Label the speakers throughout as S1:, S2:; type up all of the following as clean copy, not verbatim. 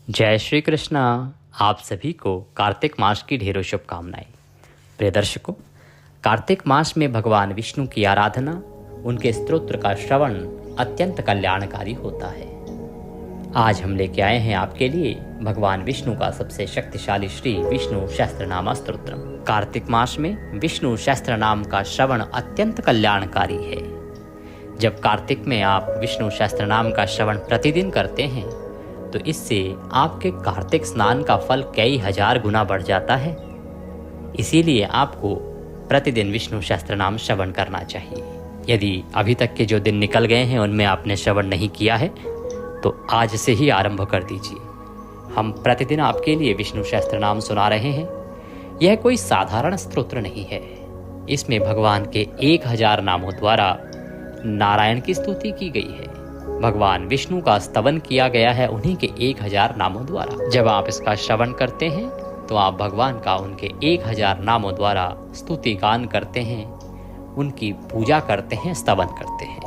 S1: जय श्री कृष्णा। आप सभी को कार्तिक मास की ढेरों शुभकामनाएं। प्रिय दर्शकों, कार्तिक मास में भगवान विष्णु की आराधना, उनके स्तोत्र का श्रवण अत्यंत कल्याणकारी होता है। आज हम लेके आए हैं आपके लिए भगवान विष्णु का सबसे शक्तिशाली श्री विष्णु सहस्त्रनाम स्तोत्र। कार्तिक मास में विष्णु सहस्त्रनाम का श्रवण अत्यंत कल्याणकारी है। जब कार्तिक में आप विष्णु सहस्त्रनाम का श्रवण प्रतिदिन करते हैं तो इससे आपके कार्तिक स्नान का फल कई हजार गुना बढ़ जाता है। इसीलिए आपको प्रतिदिन विष्णु सहस्त्रनाम श्रवण करना चाहिए। यदि अभी तक के जो दिन निकल गए हैं उनमें आपने श्रवण नहीं किया है तो आज से ही आरंभ कर दीजिए। हम प्रतिदिन आपके लिए विष्णु सहस्त्रनाम सुना रहे हैं। यह कोई साधारण स्तोत्र नहीं है। इसमें भगवान के 1000 नामों द्वारा नारायण की स्तुति की गई है। भगवान विष्णु का स्तवन किया गया है उन्हीं के 1000 नामों द्वारा। जब आप इसका श्रवण करते हैं तो आप भगवान का उनके 1000 नामों द्वारा स्तुति गान करते हैं, उनकी पूजा करते हैं, स्तवन करते हैं।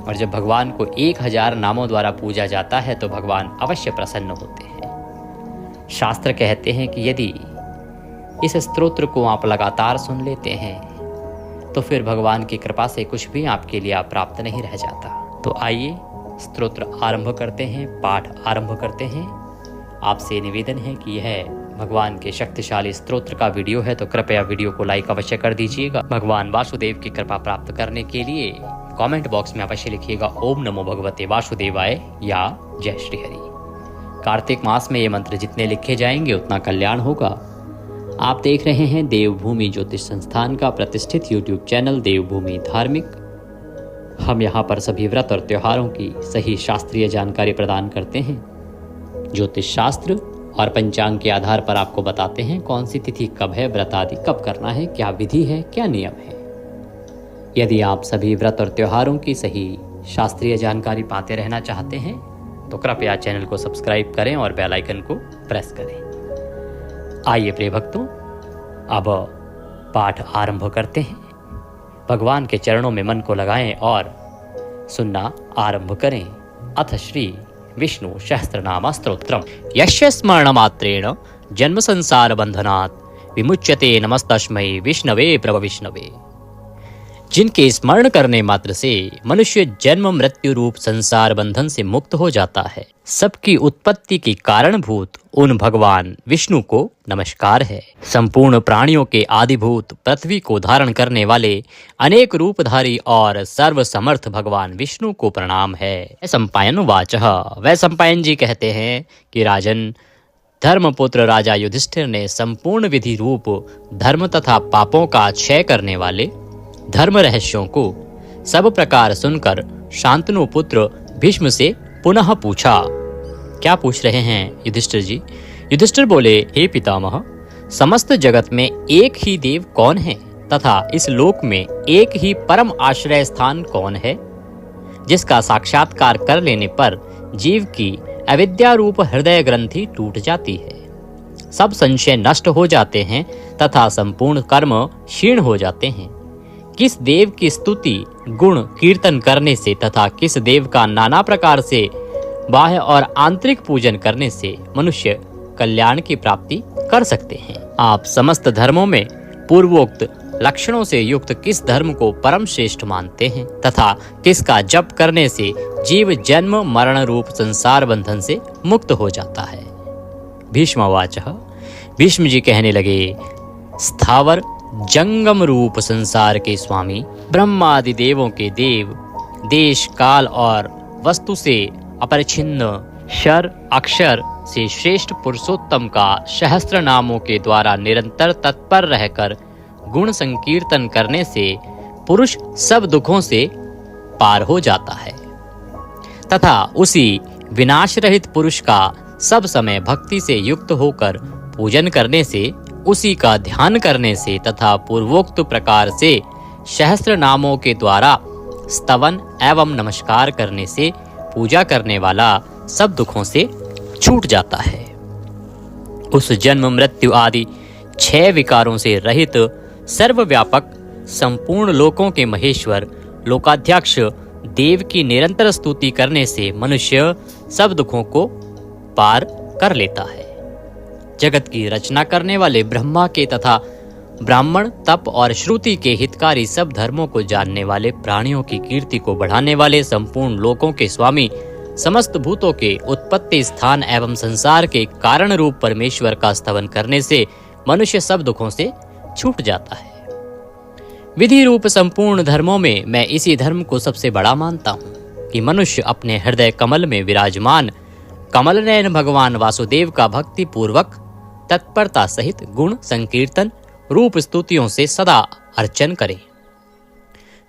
S1: और जब भगवान को 1000 नामों द्वारा पूजा जाता है तो भगवान अवश्य प्रसन्न होते हैं। शास्त्र कहते हैं कि यदि इस स्तोत्र को आप लगातार सुन लेते हैं तो फिर भगवान की कृपा से कुछ भी आपके लिए अप्राप्त नहीं रह जाता। तो आइए स्तोत्र आरंभ करते हैं, पाठ आरंभ करते हैं। आपसे निवेदन है कि यह भगवान के शक्तिशाली स्तोत्र का वीडियो है तो कृपया वीडियो को लाइक अवश्य कर दीजिएगा। भगवान वासुदेव की कृपा प्राप्त करने के लिए कमेंट बॉक्स में अवश्य लिखिएगा ओम नमो भगवते वासुदेवाय या जय श्री हरि। कार्तिक मास में ये मंत्र जितने लिखे जाएंगे उतना कल्याण होगा। आप देख रहे हैं देवभूमि ज्योतिष संस्थान का प्रतिष्ठित यूट्यूब चैनल देवभूमि धार्मिक। हम यहाँ पर सभी व्रत और त्योहारों की सही शास्त्रीय जानकारी प्रदान करते हैं। ज्योतिष शास्त्र और पंचांग के आधार पर आपको बताते हैं कौन सी तिथि कब है, व्रत आदि कब करना है, क्या विधि है, क्या नियम है। यदि आप सभी व्रत और त्योहारों की सही शास्त्रीय जानकारी पाते रहना चाहते हैं तो कृपया चैनल को सब्सक्राइब करें और बेल आइकन को प्रेस करें। आइए प्रिय भक्तों, अब पाठ आरंभ करते हैं। भगवान के चरणों में मन को लगाएं और सुनना आरंभ करें। अथ श्री विष्णु सहस्त्रनाम स्तोत्रम। यस्य स्मरण मात्रेण जन्म संसार बंधनात् विमुच्यते नमस्तस्मै विष्णवे प्रभ विष्णवे। जिनके स्मरण करने मात्र से मनुष्य जन्म मृत्यु रूप संसार बंधन से मुक्त हो जाता है, सबकी उत्पत्ति के कारणभूत उन भगवान विष्णु को नमस्कार है। संपूर्ण प्राणियों के आदिभूत पृथ्वी को धारण करने वाले अनेक रूपधारी और सर्व समर्थ भगवान विष्णु को प्रणाम है। सम्पायन वाचः। वह सम्पायन जी कहते हैं कि राजन, धर्मपुत्र राजा युधिष्ठिर ने संपूर्ण विधि रूप धर्म तथा पापों का क्षय करने वाले धर्म रहस्यों को सब प्रकार सुनकर शांतनु पुत्र भीष्म से पुनः पूछा। क्या पूछ रहे हैं युधिष्ठिर जी? युधिष्ठिर बोले, हे पितामह, समस्त जगत में एक ही देव कौन है तथा इस लोक में एक ही परम आश्रय स्थान कौन है, जिसका साक्षात्कार कर लेने पर जीव की अविद्या रूप हृदय ग्रंथि टूट जाती है, सब संशय नष्ट हो जाते हैं तथा संपूर्ण कर्म क्षीण हो जाते हैं। किस देव की स्तुति गुण कीर्तन करने से तथा किस देव का नाना प्रकार से बाह्य और आंतरिक पूजन करने से मनुष्य कल्याण की प्राप्ति कर सकते हैं। आप समस्त धर्मों में पूर्वोक्त लक्षणों से युक्त किस धर्म को परम श्रेष्ठ मानते हैं तथा किसका जप करने से जीव जन्म मरण रूप संसार बंधन से मुक्त हो जाता है। भीष्मवाचः। भीष्म जी कहने लगे, स्थावर जंगम रूप संसार के स्वामी ब्रह्मादि देवों के देव, देश काल और वस्तु से अपरिछिन्न क्षर अक्षर से श्रेष्ठ पुरुषोत्तम का सहस्त्र नामों के द्वारा निरंतर तत्पर रहकर गुण संकीर्तन करने से पुरुष सब दुखों से पार हो जाता है तथा उसी विनाश रहित पुरुष का सब समय भक्ति से युक्त होकर पूजन करने से, उसी का ध्यान करने से तथा पूर्वोक्त प्रकार से सहस्त्र नामों के द्वारा स्तवन एवं नमस्कार करने से पूजा करने वाला सब दुखों से छूट जाता है। उस जन्म मृत्यु आदि 6 विकारों से रहित सर्वव्यापक संपूर्ण लोकों के महेश्वर लोकाध्यक्ष देव की निरंतर स्तुति करने से मनुष्य सब दुखों को पार कर लेता है। जगत की रचना करने वाले ब्रह्मा के तथा ब्राह्मण, तप और श्रुति के हितकारी सब धर्मों को जानने वाले, प्राणियों की कीर्ति को बढ़ाने वाले, संपूर्ण लोकों के स्वामी, समस्त भूतों के उत्पत्ति स्थान एवं संसार के कारण रूप परमेश्वर का स्तवन करने से मनुष्य सब दुखों से छूट जाता है। विधि रूप संपूर्ण धर्मों में मैं इसी धर्म को सबसे बड़ा मानता हूँ कि मनुष्य अपने हृदय कमल में विराजमान कमल नयन भगवान वासुदेव का भक्ति पूर्वक तत्परता सहित गुण संकीर्तन रूप स्तुतियों से सदा अर्चन करे।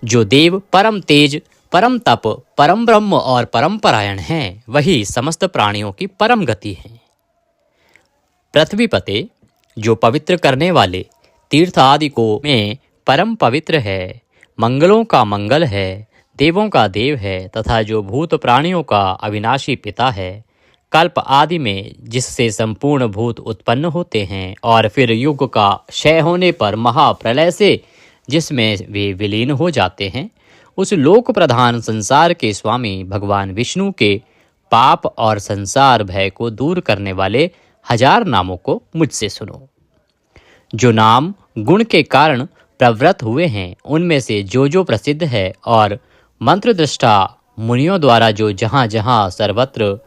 S1: जो देव परम तेज, परम तप, परम ब्रह्म और परम परायण हैं, वही समस्त प्राणियों की परम गति है। पृथ्वी पते, जो पवित्र करने वाले तीर्थ आदि को में परम पवित्र है, मंगलों का मंगल है, देवों का देव है तथा जो भूत प्राणियों का अविनाशी पिता है, कल्प आदि में जिससे संपूर्ण भूत उत्पन्न होते हैं और फिर युग का क्षय होने पर महाप्रलय से जिसमें वे विलीन हो जाते हैं, उस लोक प्रधान संसार के स्वामी भगवान विष्णु के पाप और संसार भय को दूर करने वाले 1000 नामों को मुझसे सुनो। जो नाम गुण के कारण प्रवृत्त हुए हैं, उनमें से जो प्रसिद्ध है और मंत्र दृष्टा मुनियों द्वारा जो जहाँ जहाँ सर्वत्र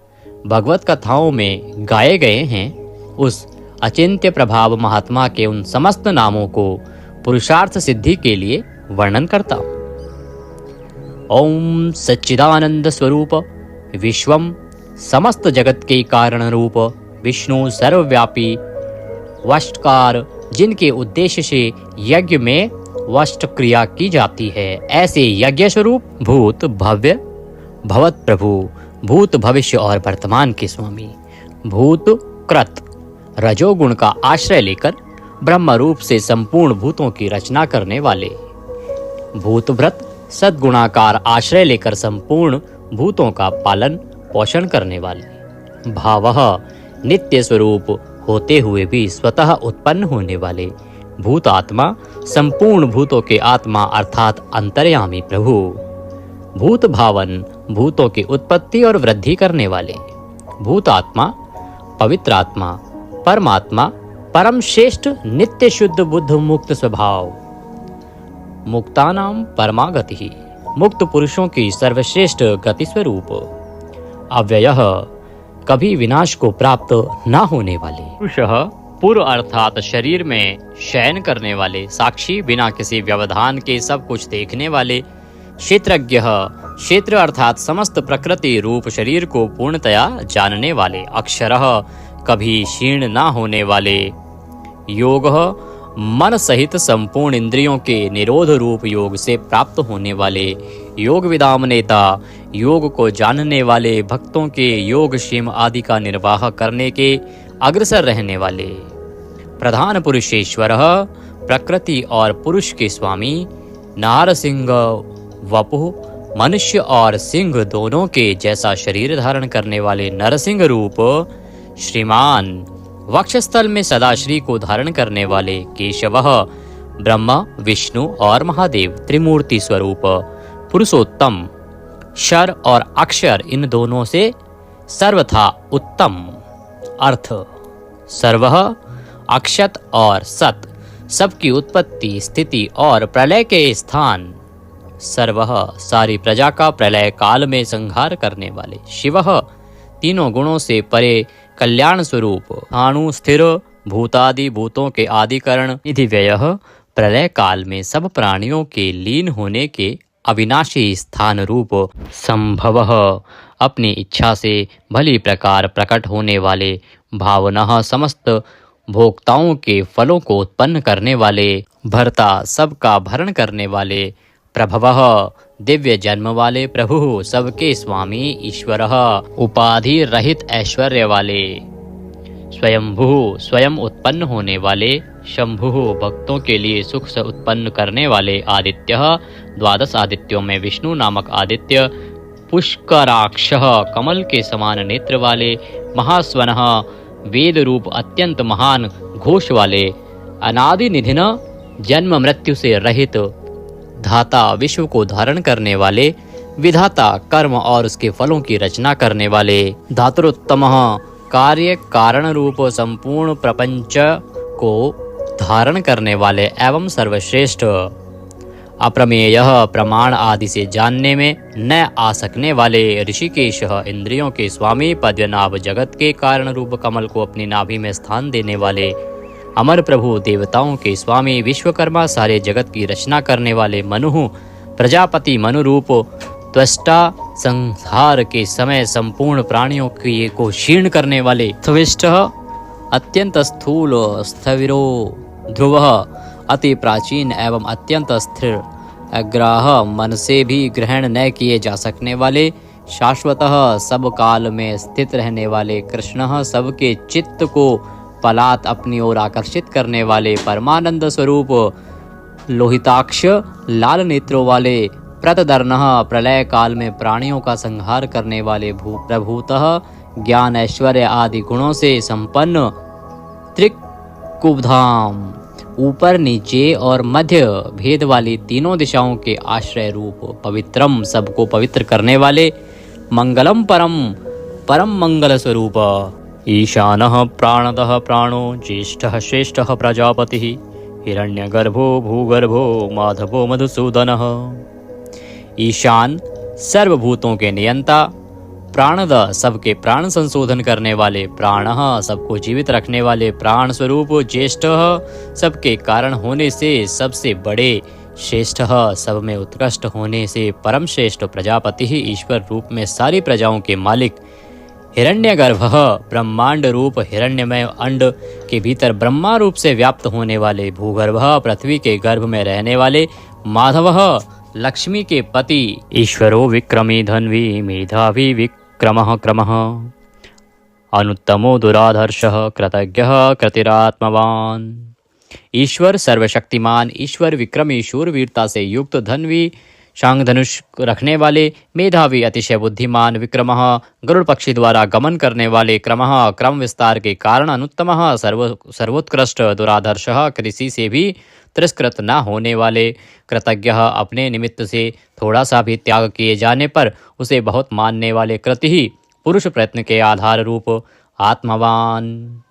S1: भगवत कथाओं में गाए गए हैं, उस अचिंत्य प्रभाव महात्मा के उन समस्त नामों को पुरुषार्थ सिद्धि के लिए वर्णन करता हूँ। ओम सच्चिदानंद स्वरूप विश्वम, समस्त जगत के कारण रूप विष्णु सर्वव्यापी वष्टकार, जिनके उद्देश्य से यज्ञ में वष्ट क्रिया की जाती है, ऐसे यज्ञ स्वरूप भूत भव्य भवत प्रभु, भूत भविष्य और वर्तमान के स्वामी, भूत कृत रजोगुण का आश्रय लेकर ब्रह्म रूप से संपूर्ण भूतों की रचना करने वाले, भूतव्रत सद्गुणाकार आश्रय लेकर संपूर्ण भूतों का पालन पोषण करने वाले, भावः नित्य स्वरूप होते हुए भी स्वतः उत्पन्न होने वाले, भूतात्मा संपूर्ण भूतों के आत्मा अर्थात अंतर्यामी प्रभु, भूत भावन भूतों की उत्पत्ति और वृद्धि करने वाले, भूतात्मा पवित्र आत्मा परमात्मा परम श्रेष्ठ नित्य शुद्ध बुद्ध मुक्त स्वभाव, मुक्तानाम परमागति, मुक्त पुरुषों की सर्वश्रेष्ठ गति स्वरूप, अव्ययः कभी विनाश को प्राप्त न होने वाले, पुरुषः पूर्व अर्थात शरीर में शयन करने वाले, साक्षी बिना किसी व्यवधान के सब कुछ देखने वाले, क्षेत्रज्ञ क्षेत्र अर्थात समस्त प्रकृति रूप शरीर को पूर्णतया जानने वाले, अक्षरः कभी क्षीण न होने वाले, योगः मन सहित संपूर्ण इंद्रियों के निरोध रूप योग से प्राप्त होने वाले, योग विदाम नेता योग को जानने वाले, भक्तों के योग क्षेम आदि का निर्वाह करने के अग्रसर रहने वाले, प्रधान पुरुषेश्वरः प्रकृति और पुरुष के स्वामी, नारसिंह वपुः मनुष्य और सिंह दोनों के जैसा शरीर धारण करने वाले नरसिंह रूप, श्रीमान वक्षस्थल में सदाश्री को धारण करने वाले, केशवः ब्रह्मा विष्णु और महादेव त्रिमूर्ति स्वरूप, पुरुषोत्तम शर और अक्षर इन दोनों से सर्वथा उत्तम, अर्थ सर्वः अक्षत और सत सबकी उत्पत्ति स्थिति और प्रलय के स्थान, सर्वः सारी प्रजा का प्रलय काल में संहार करने वाले, शिवः तीनों गुणों से परे कल्याण स्वरूप, अणु स्थिर भूतादि भूतों के आदिकरण, निधि व्ययः प्रलय काल में सब प्राणियों के लीन होने के अविनाशी स्थान रूप, संभवः अपनी इच्छा से भली प्रकार प्रकट होने वाले, भावनः समस्त भोक्ताओं के फलों को उत्पन्न करने वाले, भर्ता सबका भरण करने वाले, प्रभवः दिव्य जन्म वाले प्रभु सबके स्वामी, ईश्वरः उपाधि रहित ऐश्वर्य वाले, स्वयंभू स्वयं उत्पन्न होने वाले, शंभु भक्तों के लिए सुख से उत्पन्न करने वाले, आदित्यः 12 आदित्यों में विष्णु नामक आदित्य, पुष्कराक्षः कमल के समान नेत्र वाले, महास्वनः वेद रूप अत्यंत महान घोष वाले, अनादि निधिन जन्म मृत्यु से रहित, धाता विश्व को धारण करने वाले, विधाता कर्म और उसके फलों की रचना करने वाले, धातुरोत्तमः कार्य कारण रूप संपूर्ण प्रपंच को धारण करने वाले एवं सर्वश्रेष्ठ, अप्रमेय, प्रमाण आदि से जानने में न आ सकने वाले ऋषिकेश, इंद्रियों के स्वामी, पद्मनाभ, जगत के कारण रूप कमल को अपनी नाभि में स्थान देने वाले अमर प्रभु, देवताओं के स्वामी, विश्वकर्मा, सारे जगत की रचना करने वाले मनु, प्रजापति, मनु रूप त्वष्टा, संहार के समय संपूर्ण प्राणियों को क्षीण करने वाले त्विष्ट, अत्यंत स्थूल, स्थविरो, ध्रुव, अति प्राचीन एवं अत्यंत स्थिर, अग्राह, मन से भी ग्रहण न किए जा सकने वाले, शाश्वतः, सब काल में स्थित रहने वाले, कृष्ण, सबके चित्त को पलात अपनी ओर आकर्षित करने वाले, परमानंद स्वरूप, लोहिताक्ष, लाल नेत्रों वाले, प्रतदर्नः, प्रलय काल में प्राणियों का संहार करने वाले, प्रभूतः, ज्ञान, ऐश्वर्य आदि गुणों से संपन्न, त्रिकुबधाम, ऊपर, नीचे और मध्य भेद वाली तीनों दिशाओं के आश्रय रूप, पवित्रम, सबको पवित्र करने वाले, मंगलम परम, परम मंगल स्वरूप, ईशानः प्राणदः प्राणो, ज्येष्ठः श्रेष्ठः प्रजापतिः, हिरण्यगर्भो भूगर्भो, माधवो मधुसूदनः। ईशान, सर्वभूतों के नियंता, प्राणद, सबके प्राण संशोधन करने वाले, प्राणः, सबको जीवित रखने वाले प्राण स्वरूप, ज्येष्ठः, सबके कारण होने से सबसे बड़े, श्रेष्ठः, सब में उत्कृष्ट होने से परम श्रेष्ठ, प्रजापति ही ईश्वर रूप में सारी प्रजाओं के मालिक, हिरण्यगर्भः, ब्रह्मांड रूप हिरण्यमय अंड के भीतर ब्रह्मा रूप से व्याप्त होने वाले, भूगर्भः, पृथ्वी के गर्भ में रहने वाले, माधवः, लक्ष्मी के पति, ईश्वरो विक्रमी धन्वी, मेधावी विक्रमः क्रमः, अनुत्तमो दुराधर्षः, कृतज्ञः कृतिरात्मवान। ईश्वर सर्वशक्तिमान, ईश्वर विक्रमी, शूरवीरता से युक्त, धन्वी, शांग धनुष रखने वाले, मेधावी, अतिशय बुद्धिमान, विक्रमः, गरुड़ पक्षी द्वारा गमन करने वाले, क्रमः, क्रम विस्तार के कारण, अनुत्तमः, सर्वोत्कृष्ट, दुराधर्षः, किसी से भी तिरस्कृत न होने वाले, कृतज्ञ, अपने निमित्त से थोड़ा सा भी त्याग किए जाने पर उसे बहुत मानने वाले, कृति ही, पुरुष प्रयत्न के आधार रूप, आत्मवान।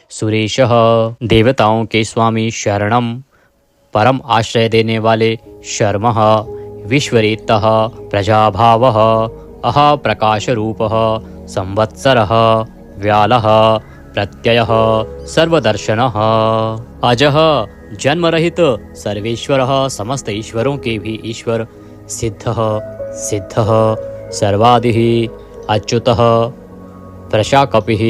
S1: सुरेशः, देवताओं के स्वामी, शरणम, परम आश्रय देने वाले, शर्मः, विश्वरेतः, प्रजाभावः, अह प्रकाश रूपः, संवत्सरः, व्यालः, प्रत्ययः, सर्वदर्शनः, अजः, जन्मरहित, सर्वेश्वरः, समस्त ईश्वरों के भी ईश्वर, सिद्धः, सिद्धः, सर्वादिः, अच्युतः, प्रशाकपिः,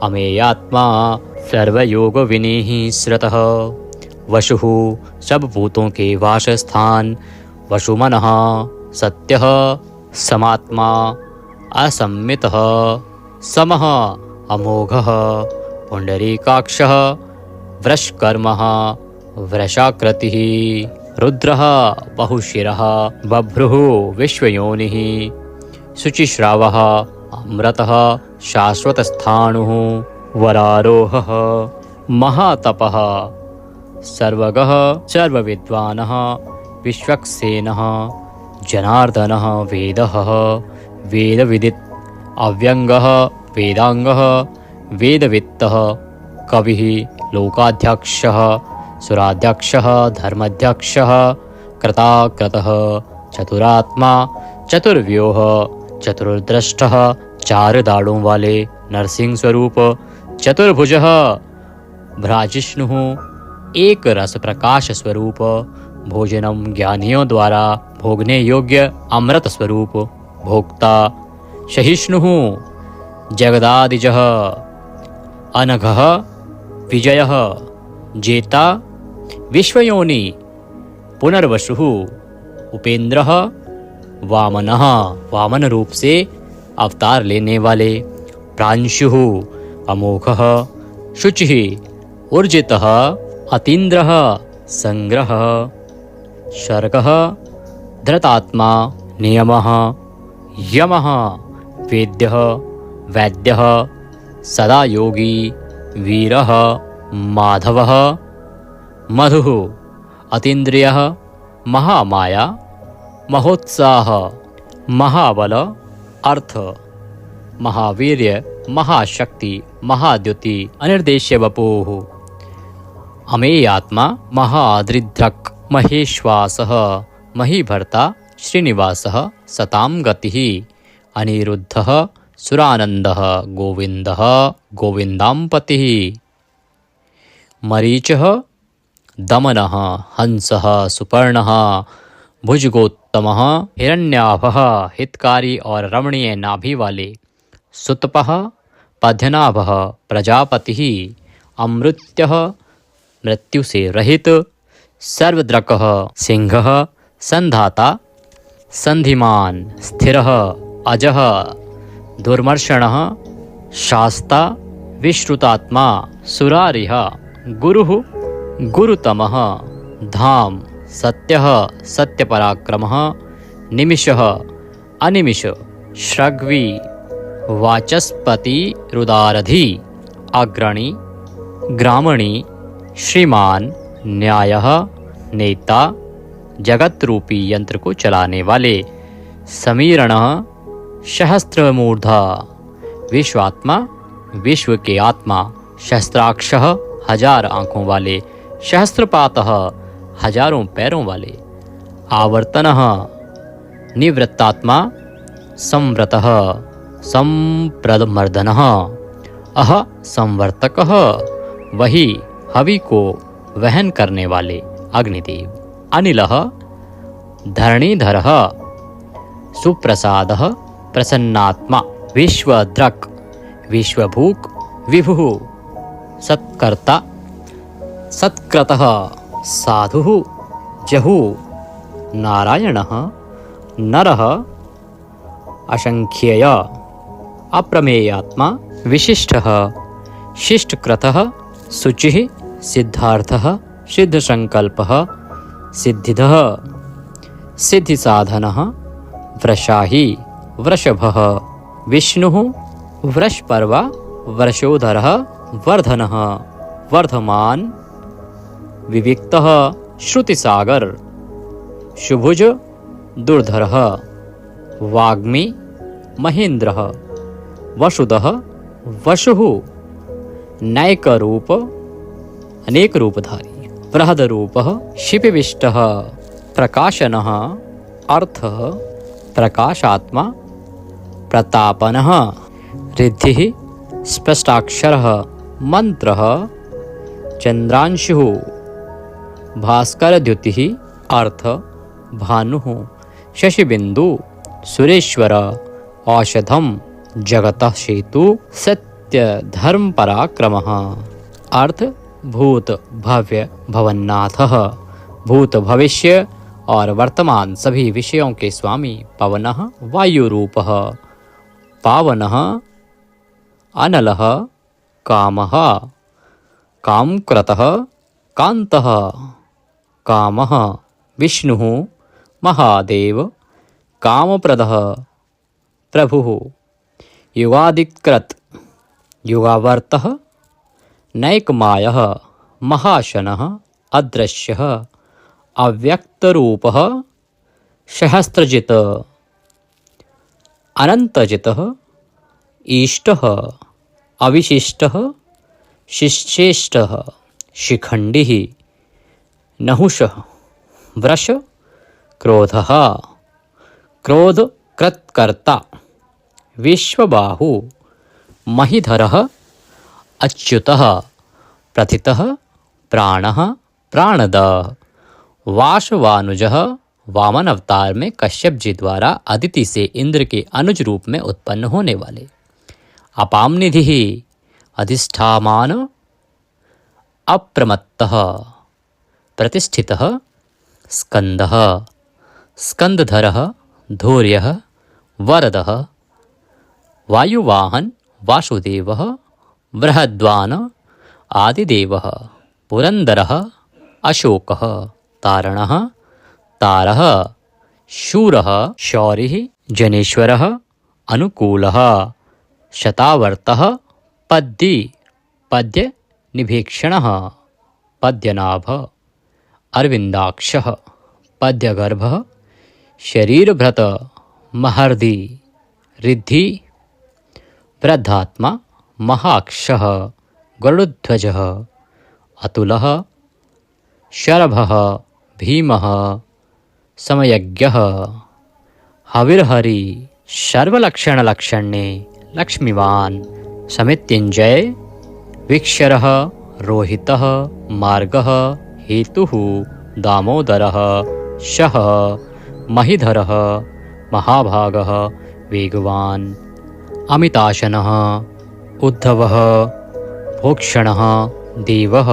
S1: अमेयात्मा, सर्वयोग विनीः श्रतः, वशुः, सब भूतों के वासस्थान, वशुमनः, सत्यः, समात्मा, असम्मितः, समः, अमोघः, पुंडरीकाक्षः, वृषकर्मः, वृषाकृतिः, रुद्रः, बहुशिरः, बभ्रुः, विश्वयोनिः, शुचिश्रावः, अमृतः, शाश्वतस्थाणुः, वरारोहः, महातपः, सर्वगः, सर्वविद्वानः, विश्वक्सेनः, जनार्दनः, वेदः, वेदविदित्, अव्यङ्गः, वेदांगः, वेदवित्तः, कविः, लोकाध्यक्षः, सुराध्यक्षः, धर्माध्यक्षः, कृताकृतः, चतुरात्मा, चतुर्व्यूह, चतुर्द्रष्टः, चार दाढ़ों वाले, नरसिंह स्वरूप, चतुर्भुजः, भ्राजिष्णुः, एक रस प्रकाश स्वरूप, भोजनम, ज्ञानियों द्वारा भोगने योग्य अमृत स्वरूप, भोक्ता, सहिष्णुः, जगदादिजः, अनघः, विजयः, जेता, विश्वयोनि, पुनर्वसुः, उपेंद्रः, वामनः, वामन रूप से अवतार लेने वाले, प्रांशुः, अमोघः, शुचिः, ऊर्जितः, अतीन्द्रः, संग्रह, शर्कः, धृतात्मा, नियमः, यमः, वेद्यः, वैद्यः, सदा योगी, वीरः, माधवः, मधुः, अतीन्द्रियः, महामाया, महोत्साह, महाबल, अर्थ, महावीर्य, महाशक्ति महाद्युति अनिर्देश्य वपुः अमेयात्मा महादृद्रक् महेश्वासः महीभर्ता श्रीनिवासः सतां गतिः अनिरुद्धः सुरानन्दः गोविन्दः गोविन्दाम्पतिः मरीचः दमनः हंसः सुपर्णः भुजगोत्तमः हिरण्याभः हितकारी और रमणीय नाभि वाले सुतपः पद्यनाभः प्रजापतिः अमृत्यः मृत्यु से रहित सर्वद्रकः सिंहः संधाता संधिमान स्थिरः अजः दुर्मर्षणः शास्ता विश्रुतात्मा सुरारिः गुरुः गुरुतमः धाम सत्यः सत्यपराक्रमः निमिषः अनिमिष श्रग्वी वाचस्पति रुदारधि अग्रणी ग्रामणी श्रीमान न्यायः नेता जगत रूपी यंत्र को चलाने वाले समीरणः सहस्त्रमूर्धा विश्वात्मा विश्व के आत्मा सहस्त्राक्षः हजार आँखों वाले सहस्त्रपातः हजारों पैरों वाले आवर्तनः निवृत्तात्मा संव्रतः संप्रमर्दनः अह संवर्तकः वही हवि को वहन करने वाले अग्निदेव अनिलः धरणीधरः सुप्रसादः प्रसन्नात्मा विश्वद्रक् विश्वभूक् विभुः सत्कर्ता सत्क्रतः साधुः जहु नारायणः नरः असंख्येय अप्रमेयात्मा विशिष्टः शिष्टकृतः शुचिः सिद्धार्थः सिद्धसंकल्पः सिद्धिदः सिद्धिसाधनः वृषाही वृषभः विष्णुः वृषपर्वा वर्षोधरः वर्धनः वर्धमान विविक्तः श्रुतिसागर शुभुज दुर्धरः वाग्मी महेन्द्रः वसुदः वसुः नैकरूप अनेक रूपधारी बृहदरूपः शिपिविष्टः प्रकाशनः अर्थः प्रकाशात्मा प्रतापनः रिद्धिः स्पष्टाक्षरः मंत्रः चंद्रांशुः भास्करद्युतिः अर्थ भानुः शशिबिंदु सुरेश्वर औषधम जगतः सेतु सत्य धर्म पराक्रमः अर्थ भूत भव्य भवन्नाथः भूत भविष्य और वर्तमान सभी विषयों के स्वामी पवनः वायुरूपः पावनः अनलः कामः कामकृतः कान्तः कामः विष्णुः महादेव कामप्रदः प्रभुः युगादिकृत युगावर्तः नैकमायः महाशनः अदृश्यः अव्यक्तरूपः सहस्त्रजित अनंतजितः ईष्टः अविशिष्टः शिष्येष्टः शिखंडिः नहुषः वृष क्रोधः क्रोधकृत्कर्ता विश्वबाहु महीधरः अच्युतः प्रथितः प्राणः प्राणद वासवानुजः वामन अवतार में कश्यप जी द्वारा अदिति से इंद्र के अनुज रूप में उत्पन्न होने वाले अपाम निधि अधिष्ठामान अप्रमत्तः प्रतिष्ठितः स्कंदः स्कंदधरः धैर्यः वरदः वायुवाहन वासुदेवः बृहद्वान आदिदेवः पुरंदरः अशोकः तारणः तारः शूरः शौरिः जनेश्वरः अनुकूलः शतावर्तः पद्दी पद्य निभीक्षणः पद्यनाभ अरविंदाक्षः पद्यगर्भः शरीरभृत महर्दि रिद्धि वृद्धात्मा महाक्षः गरुडध्वजः अतुलः शरभः भीमः समयज्ञः हविर्हरि सर्वलक्षणलक्षणे लक्ष्मीवान् समित्युञ्जय विक्षरः रोहितः मार्गः हेतुः दामोदरः शः महिधरः महाभागः वेगवान् अमिताशनः उद्धवः भोक्षणः देवः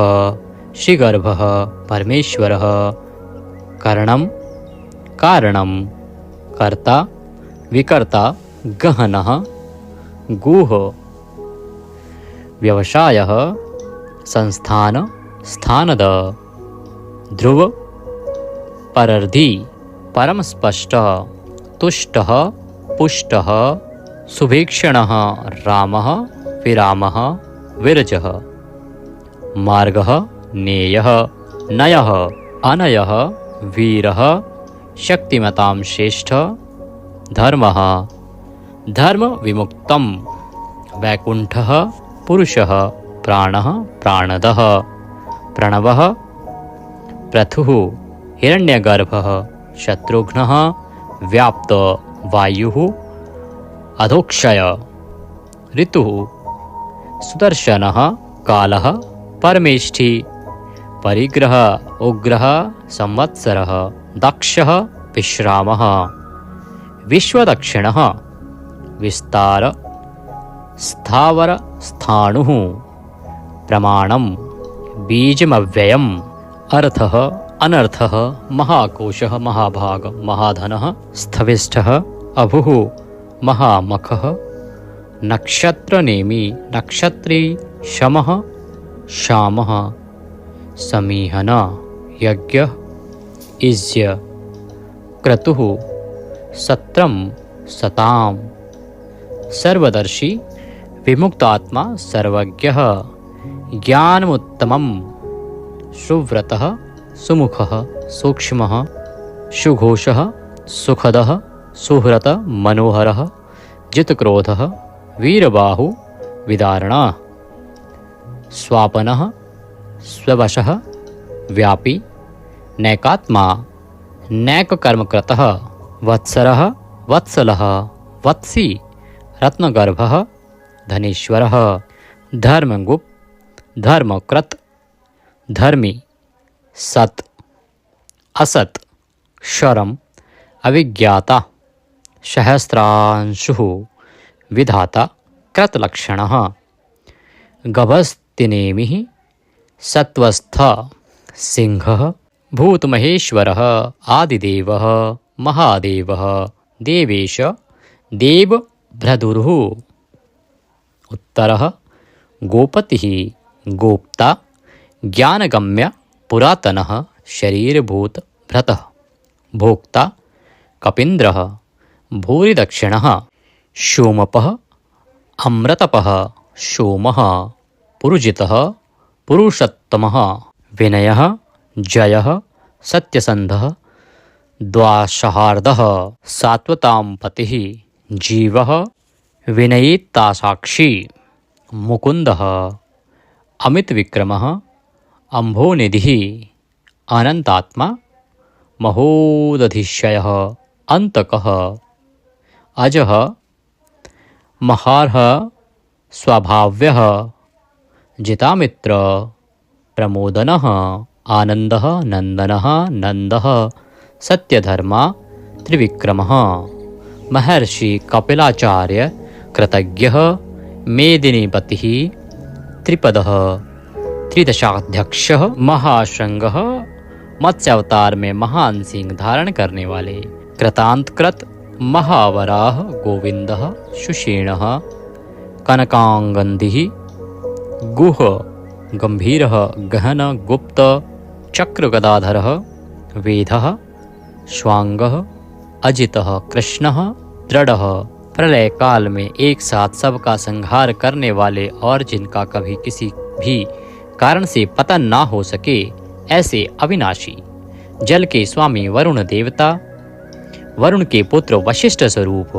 S1: श्रीगर्भः परमेश्वरः करणं कारणं कर्ता विकर्ता गहनः गुह व्यवसायः संस्थान स्थानद ध्रुव परर्धि परमस्पष्टः तुष्टः पुष्टः सुभीक्षणः रामः विरामः विरजः मार्गः नेयः नयः अनयः वीरः शक्तिमतां श्रेष्ठ धर्मः धर्म विमुक्तं वैकुण्ठः पुरुषः प्राणः प्राणदः प्रणवः पृथुः हिरण्यगर्भः शत्रुघ्नः व्याप्त वायुः अधोक्षय ऋतुः सुदर्शनः कालः परमेष्ठी परिग्रह उग्रः संवत्सरः दक्षः विश्रामः विश्वदक्षिणः विस्तार स्थावर स्थाणुः प्रमाणं बीजमव्ययम् अर्थः अनर्थः महाकोशः महाभाग महाधनः स्थविष्ठः अभुः महामखः नक्षत्रनेमि नक्षत्री शमः शामः समीहन यज्ञ इज्य क्रतुः सत्रं सतां सर्वदर्शी विमुक्तात्मा सर्वज्ञः ज्ञानमुत्तमं सुव्रतः सुमुखः सूक्ष्मः सुघोषः सुखदः सुहृत मनोहरः जितक्रोधः वीरबाहु विदारणः स्वापनः स्ववशः व्यापी नैकात्मा नैककर्मकृतः वत्सरः वत्सलः वत्सी रत्नगर्भः धनेश्वरः धर्मगुप्त धर्मकृत धर्मी सत् असत् शरम अविज्ञाता सहस्रांशुः विधाता कृतलक्षणः गभस्तिनेमिः सत्वस्थ सिंहः भूतमहेश्वरः आदिदेवः महादेवः देवेश देवभ्रदुरुः उत्तरः गोपतिः गोप्ता ज्ञानगम्य पुरातनः शरीरभूत भ्रतः भोक्ता कपीन्द्रः भूरिदक्षिणः सोमपः अमृतपः सोमः पुरुजितः पुरुषोत्तमः विनयः जयः सत्यसन्धः द्वासहार्दः सात्वतां पतिः जीवः विनयितासाक्षी मुकुन्दः अमितविक्रमः अम्भोनिधिः अनन्तात्मा महोदधिशयः अन्तकः अजः महार्ह स्वभाव्यः जितामित्र प्रमोदनः आनन्दः नन्दनः नन्दः सत्यधर्मा त्रिविक्रमः महर्षि कपिलाचार्य कृतज्ञः मेदिनीपतिः त्रिपदः त्रिदशाध्यक्षः महाशृंगः मत्स्यावतार में महान सिंह धारण करने वाले कृतांतकृत महावराह गोविंदः सुषेणः कनकांगन्धिः गुह गंभीरः गहन गुप्त चक्रगदाधरः वेदः स्वांगः अजितः कृष्णः दृढ़ः प्रलय काल में एक साथ सबका संहार करने वाले और जिनका कभी किसी भी कारण से पतन ना हो सके ऐसे अविनाशी जल के स्वामी वरुण देवता वरुण के पुत्र वशिष्ठ स्वरूप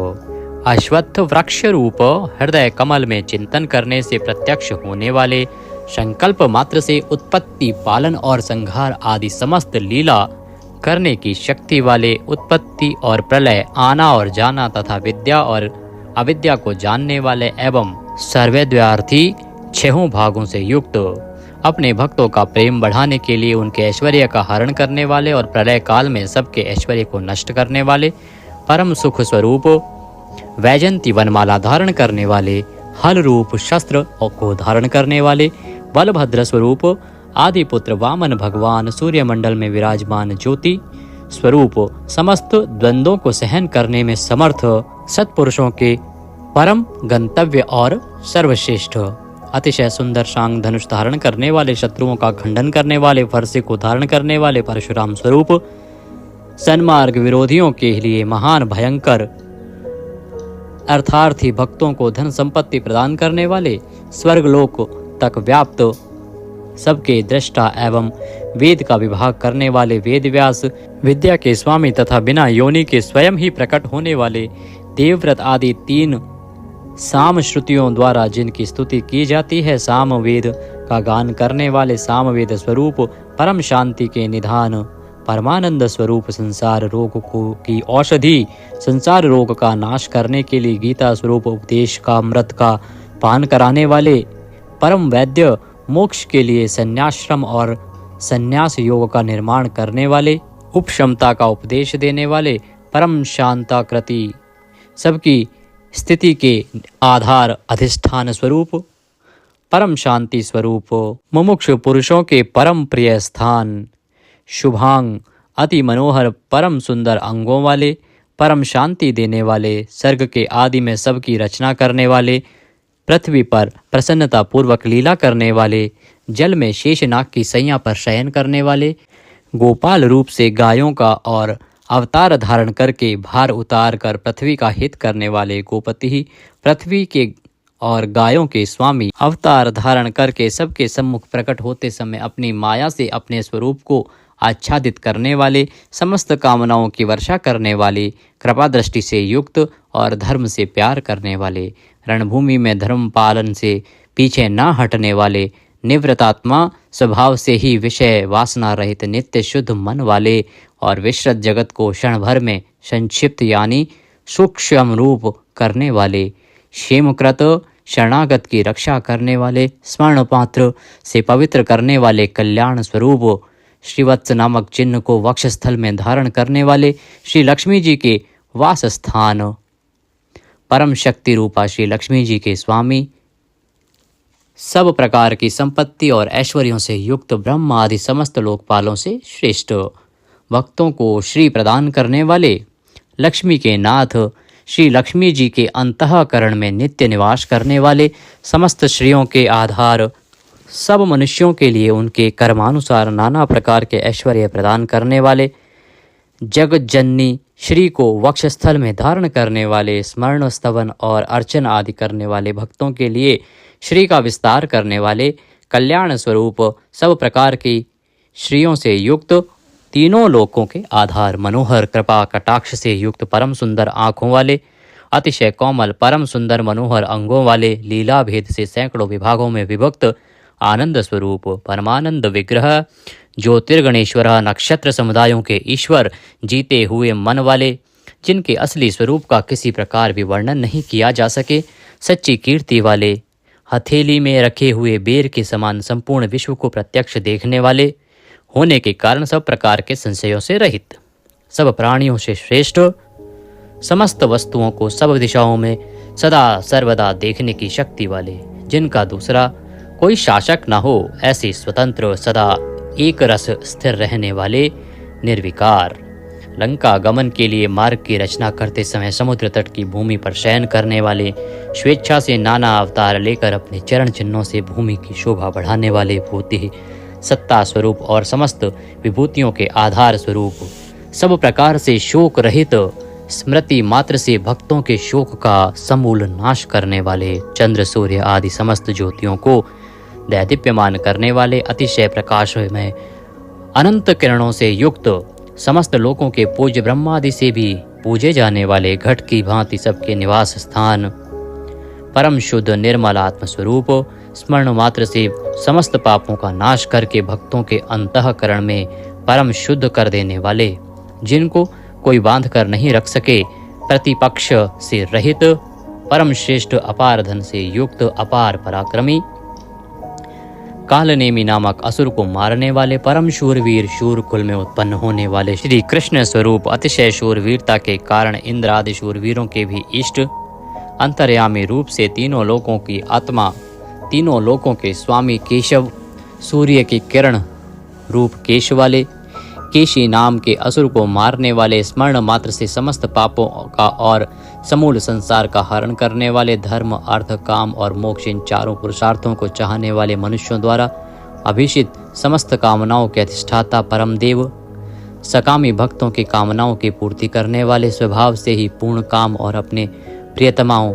S1: अश्वत्थ वृक्ष रूप हृदय कमल में चिंतन करने से प्रत्यक्ष होने वाले, संकल्प मात्र से उत्पत्ति, पालन और संहार आदि समस्त लीला करने की शक्ति वाले, उत्पत्ति और प्रलय, आना और जाना तथा विद्या और अविद्या को जानने वाले एवं सर्वव्यार्थी छहों भागों से युक्त, अपने भक्तों का प्रेम बढ़ाने के लिए उनके ऐश्वर्य का हरण करने वाले और प्रलय काल में सबके ऐश्वर्य को नष्ट करने वाले, परम सुख स्वरूप वैजंती वनमाला धारण करने वाले, हल रूप शस्त्र को धारण करने वाले, बलभद्र स्वरूप आदिपुत्र वामन भगवान, सूर्यमंडल में विराजमान ज्योति स्वरूप, समस्त द्वंद्वों को सहन करने में समर्थ, सत्पुरुषों के परम गंतव्य और सर्वश्रेष्ठ, अतिशय सुंदर शांग धनुष धारण करने वाले, शत्रुओं का खंडन करने वाले, फरसे को धारण करने वाले परशुराम स्वरूप, सन्मार्ग विरोधियों के लिए महान भयंकर, अर्थार्थी भक्तों को धन संपत्ति प्रदान करने वाले, स्वर्गलोक तक व्याप्त, सबके दृष्टा एवं वेद का विभाग करने वाले, वेद व्यास, विद्या के स्वामी तथा बिना योनि के स्वयं ही प्रकट होने वाले, देवव्रत आदि 3 साम श्रुतियों द्वारा जिनकी स्तुति की जाती है, साम वेद का गान करने वाले, साम वेद स्वरूप परम शांति के निधान, परमानंद स्वरूप, संसार रोग को की औषधि, संसार रोग का नाश करने के लिए गीता स्वरूप उपदेश का अमृत का पान कराने वाले, परम वैद्य, मोक्ष के लिए संन्याश्रम और संन्यास योग का निर्माण करने वाले, उपशमता का उपदेश देने वाले, परम शांताकृति, सबकी स्थिति के आधार अधिष्ठान स्वरूप, परम शांति स्वरूप, मुमुक्षु पुरुषों के परम प्रिय स्थान, शुभांग, अति मनोहर परम सुंदर अंगों वाले, परम शांति देने वाले, सर्ग के आदि में सबकी रचना करने वाले, पृथ्वी पर प्रसन्नता पूर्वक लीला करने वाले, जल में शेषनाग की सैया पर शयन करने वाले, गोपाल रूप से गायों का और अवतार धारण करके भार उतार कर पृथ्वी का हित करने वाले, गोपति, पृथ्वी के और गायों के स्वामी, अवतार धारण करके सबके सम्मुख प्रकट होते समय अपनी माया से अपने स्वरूप को आच्छादित करने वाले, समस्त कामनाओं की वर्षा करने वाले, कृपा दृष्टि से युक्त और धर्म से प्यार करने वाले, रणभूमि में धर्म पालन से पीछे न हटने वाले, निवृत्तात्मा स्वभाव से ही विषय वासना रहित नित्य शुद्ध मन वाले और विश्रत जगत को क्षण भर में संक्षिप्त यानी सूक्ष्म रूप करने वाले, क्षेमकृत शरणागत की रक्षा करने वाले, स्वर्ण पात्र से पवित्र करने वाले, कल्याण स्वरूप श्रीवत्स नामक चिन्ह को वक्षस्थल में धारण करने वाले, श्री लक्ष्मी जी के वास स्थान, परम शक्ति रूपा श्री लक्ष्मी जी के स्वामी, सब प्रकार की संपत्ति और ऐश्वर्यों से युक्त, ब्रह्म आदि समस्त लोकपालों से श्रेष्ठ, भक्तों को श्री प्रदान करने वाले, लक्ष्मी के नाथ, श्री लक्ष्मी जी के अंतःकरण में नित्य निवास करने वाले, समस्त श्रियों के आधार, सब मनुष्यों के लिए उनके कर्मानुसार नाना प्रकार के ऐश्वर्य प्रदान करने वाले, जगत जननी श्री को वक्षस्थल में धारण करने वाले, स्मरण स्तवन और अर्चन आदि करने वाले, भक्तों के लिए श्री का विस्तार करने वाले, कल्याण स्वरूप, सब प्रकार की श्रियों से युक्त, तीनों लोकों के आधार, मनोहर कृपा कटाक्ष से युक्त, परम सुंदर आँखों वाले, अतिशय कोमल परम सुंदर मनोहर अंगों वाले, लीला भेद से सैकड़ों विभागों में विभक्त, आनंद स्वरूप, परमानंद विग्रह, ज्योतिर्गणेश्वर, नक्षत्र समुदायों के ईश्वर, जीते हुए मन वाले, जिनके असली स्वरूप का किसी प्रकार भी वर्णन नहीं किया जा सके, सच्ची कीर्ति वाले, हथेली में रखे हुए बेर के समान संपूर्ण विश्व को प्रत्यक्ष देखने वाले होने के कारण सब प्रकार के संशयों से रहित, सब प्राणियों से श्रेष्ठ, समस्त वस्तुओं को सब दिशाओं में सदा सर्वदा देखने की शक्ति वाले, जिनका दूसरा कोई शासक न हो, ऐसे स्वतंत्र सदा एक रस स्थिर रहने वाले, निर्विकार, लंका गमन के लिए मार्ग की रचना करते समय समुद्र तट की भूमि पर शयन करने वाले, स्वेच्छा से नाना अवतार लेकर अपने चरण चिन्हों से भूमि की शोभा बढ़ाने वाले, भूति सत्ता स्वरूप और समस्त विभूतियों के आधार स्वरूप, सब प्रकार से शोक रहित, स्मृति मात्र से भक्तों के शोक का समूल नाश करने वाले, चंद्र सूर्य आदि समस्त ज्योतियों को दैदीप्यमान करने वाले, अतिशय प्रकाश में अनंत किरणों से युक्त, समस्त लोकों के पूज्य ब्रह्मादि से भी पूजे जाने वाले घट की भांति सबके निवास स्थान, परम शुद्ध निर्मल आत्म स्वरूप, स्मरण मात्र से समस्त पापों का नाश करके भक्तों के अंतःकरण में परम शुद्ध कर देने वाले, जिनको कोई बांध कर नहीं रख सके, प्रतिपक्ष से रहित, परम श्रेष्ठ अपार धन से युक्त, अपार पराक्रमी, कालनेमी नामक असुर को मारने वाले, परम शूरवीर, शूर कुल में उत्पन्न होने वाले श्री कृष्ण स्वरूप, अतिशय शूरवीरता के कारण इंद्र आदि शूरवीरों के भी इष्ट, अंतर्यामी रूप से तीनों लोकों की आत्मा, तीनों लोकों के स्वामी केशव, सूर्य की किरण रूप केश वाले, केशी नाम के असुर को मारने वाले, स्मरण मात्र से समस्त पापों का और समूल संसार का हरण करने वाले, धर्म अर्थ काम और मोक्ष इन चारों पुरुषार्थों को चाहने वाले मनुष्यों द्वारा अभिषित, समस्त कामनाओं के अधिष्ठाता परम देव, सकामी भक्तों की कामनाओं की पूर्ति करने वाले, स्वभाव से ही पूर्ण काम और अपने प्रियतमाओं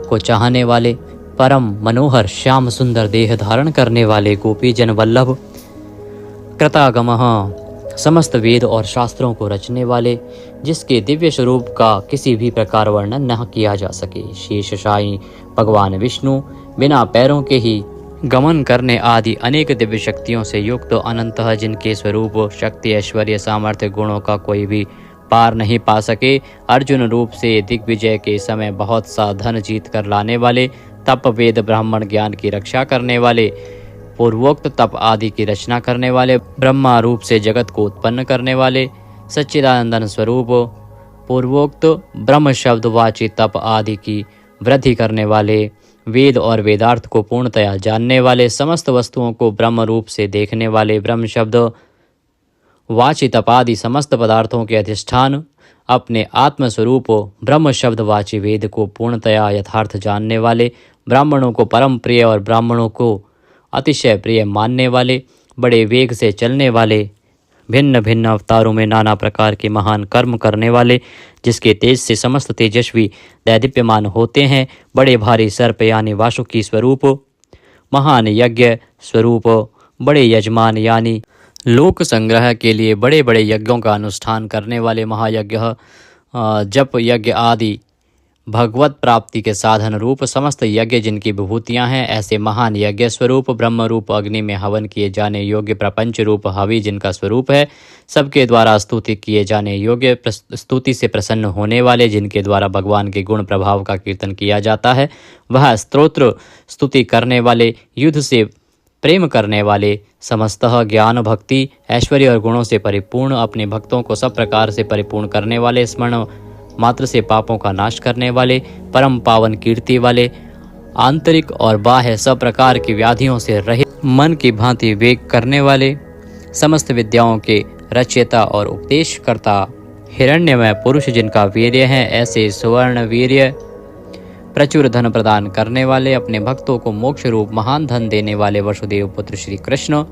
S1: को चाहने वाले, परम मनोहर श्याम सुंदर देह धारण करने वाले, गोपी जन वल्लभ, कृतागमः, समस्त वेद और शास्त्रों को रचने वाले, जिसके दिव्य स्वरूप का किसी भी प्रकार वर्णन न किया जा सके, शेषशायी भगवान विष्णु, बिना पैरों के ही गमन करने आदि अनेक दिव्य शक्तियों से युक्त, अनंतः जिनके स्वरूप शक्ति ऐश्वर्य सामर्थ्य गुणों का कोई भी पार नहीं पा सके, अर्जुन रूप से दिग्विजय के समय बहुत सा धन जीत कर लाने वाले, तप वेद ब्राह्मण ज्ञान की रक्षा करने वाले, पूर्वोक्त तप आदि की रचना करने वाले, ब्रह्मा रूप से जगत को उत्पन्न करने वाले, सच्चिदानंदन स्वरूप, पूर्वोक्त ब्रह्म शब्द वाची तप आदि की वृद्धि करने वाले, वेद और वेदार्थ को पूर्णतया जानने वाले, समस्त वस्तुओं को ब्रह्म रूप से देखने वाले, ब्रह्म शब्द वाची तप आदि समस्त पदार्थों के अधिष्ठान, अपने आत्मस्वरूप ब्रह्म शब्द वाची वेद को पूर्णतया यथार्थ जानने वाले, ब्राह्मणों को परम प्रिय और ब्राह्मणों को अतिशय प्रिय मानने वाले, बड़े वेग से चलने वाले, भिन्न भिन्न अवतारों में नाना प्रकार के महान कर्म करने वाले, जिसके तेज से समस्त तेजस्वी दैदीप्यमान होते हैं, बड़े भारी सर्प यानी वासुकी स्वरूप, महान यज्ञ स्वरूप, बड़े यजमान यानी लोक संग्रह के लिए बड़े बड़े यज्ञों का अनुष्ठान करने वाले, महायज्ञ जप यज्ञ आदि भगवत प्राप्ति के साधन रूप समस्त यज्ञ जिनकी विभूतियां हैं, ऐसे महान यज्ञ स्वरूप, ब्रह्म रूप अग्नि में हवन किए जाने योग्य प्रपंच रूप हवि जिनका स्वरूप है, सबके द्वारा स्तुति किए जाने योग्य, स्तुति से प्रसन्न होने वाले, जिनके द्वारा भगवान के गुण प्रभाव का कीर्तन किया जाता है, वह स्तोत्र स्तुति करने वाले, युद्ध से प्रेम करने वाले, समस्तः ज्ञान भक्ति ऐश्वर्य और गुणों से परिपूर्ण, अपने भक्तों को सब प्रकार से परिपूर्ण करने वाले, स्मरण मात्र से पापों का नाश करने वाले, परम पावन कीर्ति वाले, आंतरिक और बाह्य सब प्रकार की व्याधियों से रहित, मन की भांति वेग करने वाले, समस्त विद्याओं के रचयिता और उपदेशकर्ता, हिरण्यमय पुरुष जिनका वीर्य है, ऐसे सुवर्ण वीर्य प्रचुर धन प्रदान करने वाले, अपने भक्तों को मोक्ष रूप महान धन देने वाले वसुदेव पुत्र श्री कृष्ण,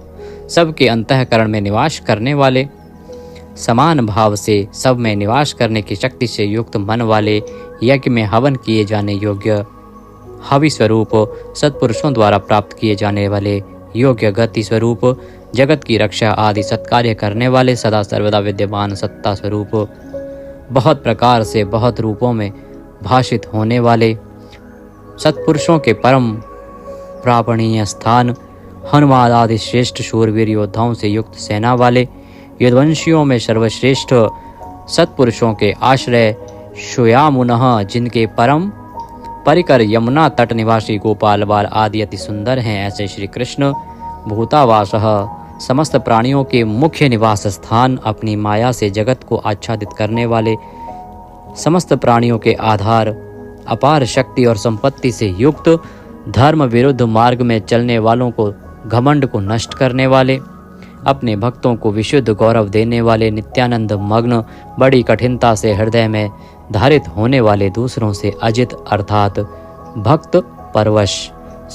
S1: सबके अंतःकरण में निवास करने वाले, समान भाव से सब में निवास करने की शक्ति से युक्त मन वाले, यज्ञ में हवन किए जाने योग्य हवि स्वरूप, सत्पुरुषों द्वारा प्राप्त किए जाने वाले योग्य गति स्वरूप, जगत की रक्षा आदि सत्कार्य करने वाले, सदा सर्वदा विद्यमान सत्ता स्वरूप, बहुत प्रकार से बहुत रूपों में भाषित होने वाले, सत्पुरुषों के परम प्रापणीय स्थान, हनुमान आदि श्रेष्ठ शूरवीर योद्धाओं से युक्त सेना वाले, यदुवंशियों में सर्वश्रेष्ठ सत्पुरुषों के आश्रय, श्यामुनः जिनके परम परिकर यमुना तट निवासी गोपाल बाल आदि अति सुंदर हैं, ऐसे श्री कृष्ण भूतावासः समस्त प्राणियों के मुख्य निवास स्थान, अपनी माया से जगत को आच्छादित करने वाले, समस्त प्राणियों के आधार, अपार शक्ति और संपत्ति से युक्त, धर्म विरुद्ध मार्ग में चलने वालों को घमंड को नष्ट करने वाले, अपने भक्तों को विशुद्ध गौरव देने वाले, नित्यानंद मग्न, बड़ी कठिनता से हृदय में धारित होने वाले, दूसरों से अजित अर्थात भक्त परवश,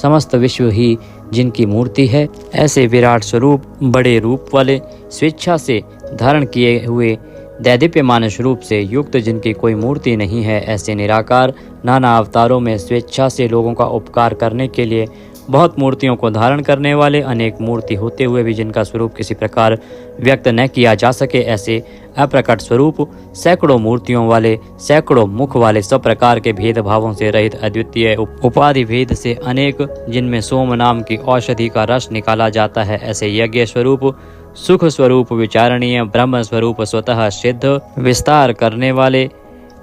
S1: समस्त विश्व ही जिनकी मूर्ति है, ऐसे विराट स्वरूप बड़े रूप वाले, स्वेच्छा से धारण किए हुए दैदीप्यमान स्वरूप से युक्त, जिनकी कोई मूर्ति नहीं है, ऐसे निराकार, नाना अवतारों में स्वेच्छा से लोगों का उपकार करने के लिए बहुत मूर्तियों को धारण करने वाले, अनेक मूर्ति होते हुए भी जिनका स्वरूप किसी प्रकार व्यक्त न किया जा सके, ऐसे अप्रकट स्वरूप, सैकड़ों मूर्तियों वाले, सैकड़ों मुख वाले, सब प्रकार के भेदभावों से रहित, अद्वितीय, उपाधि भेद से अनेक, जिनमें सोम नाम की औषधि का रस निकाला जाता है, ऐसे यज्ञ स्वरूप, सुख स्वरूप, विचारणीय, ब्रह्म स्वरूप, स्वतः सिद्ध, विस्तार करने वाले,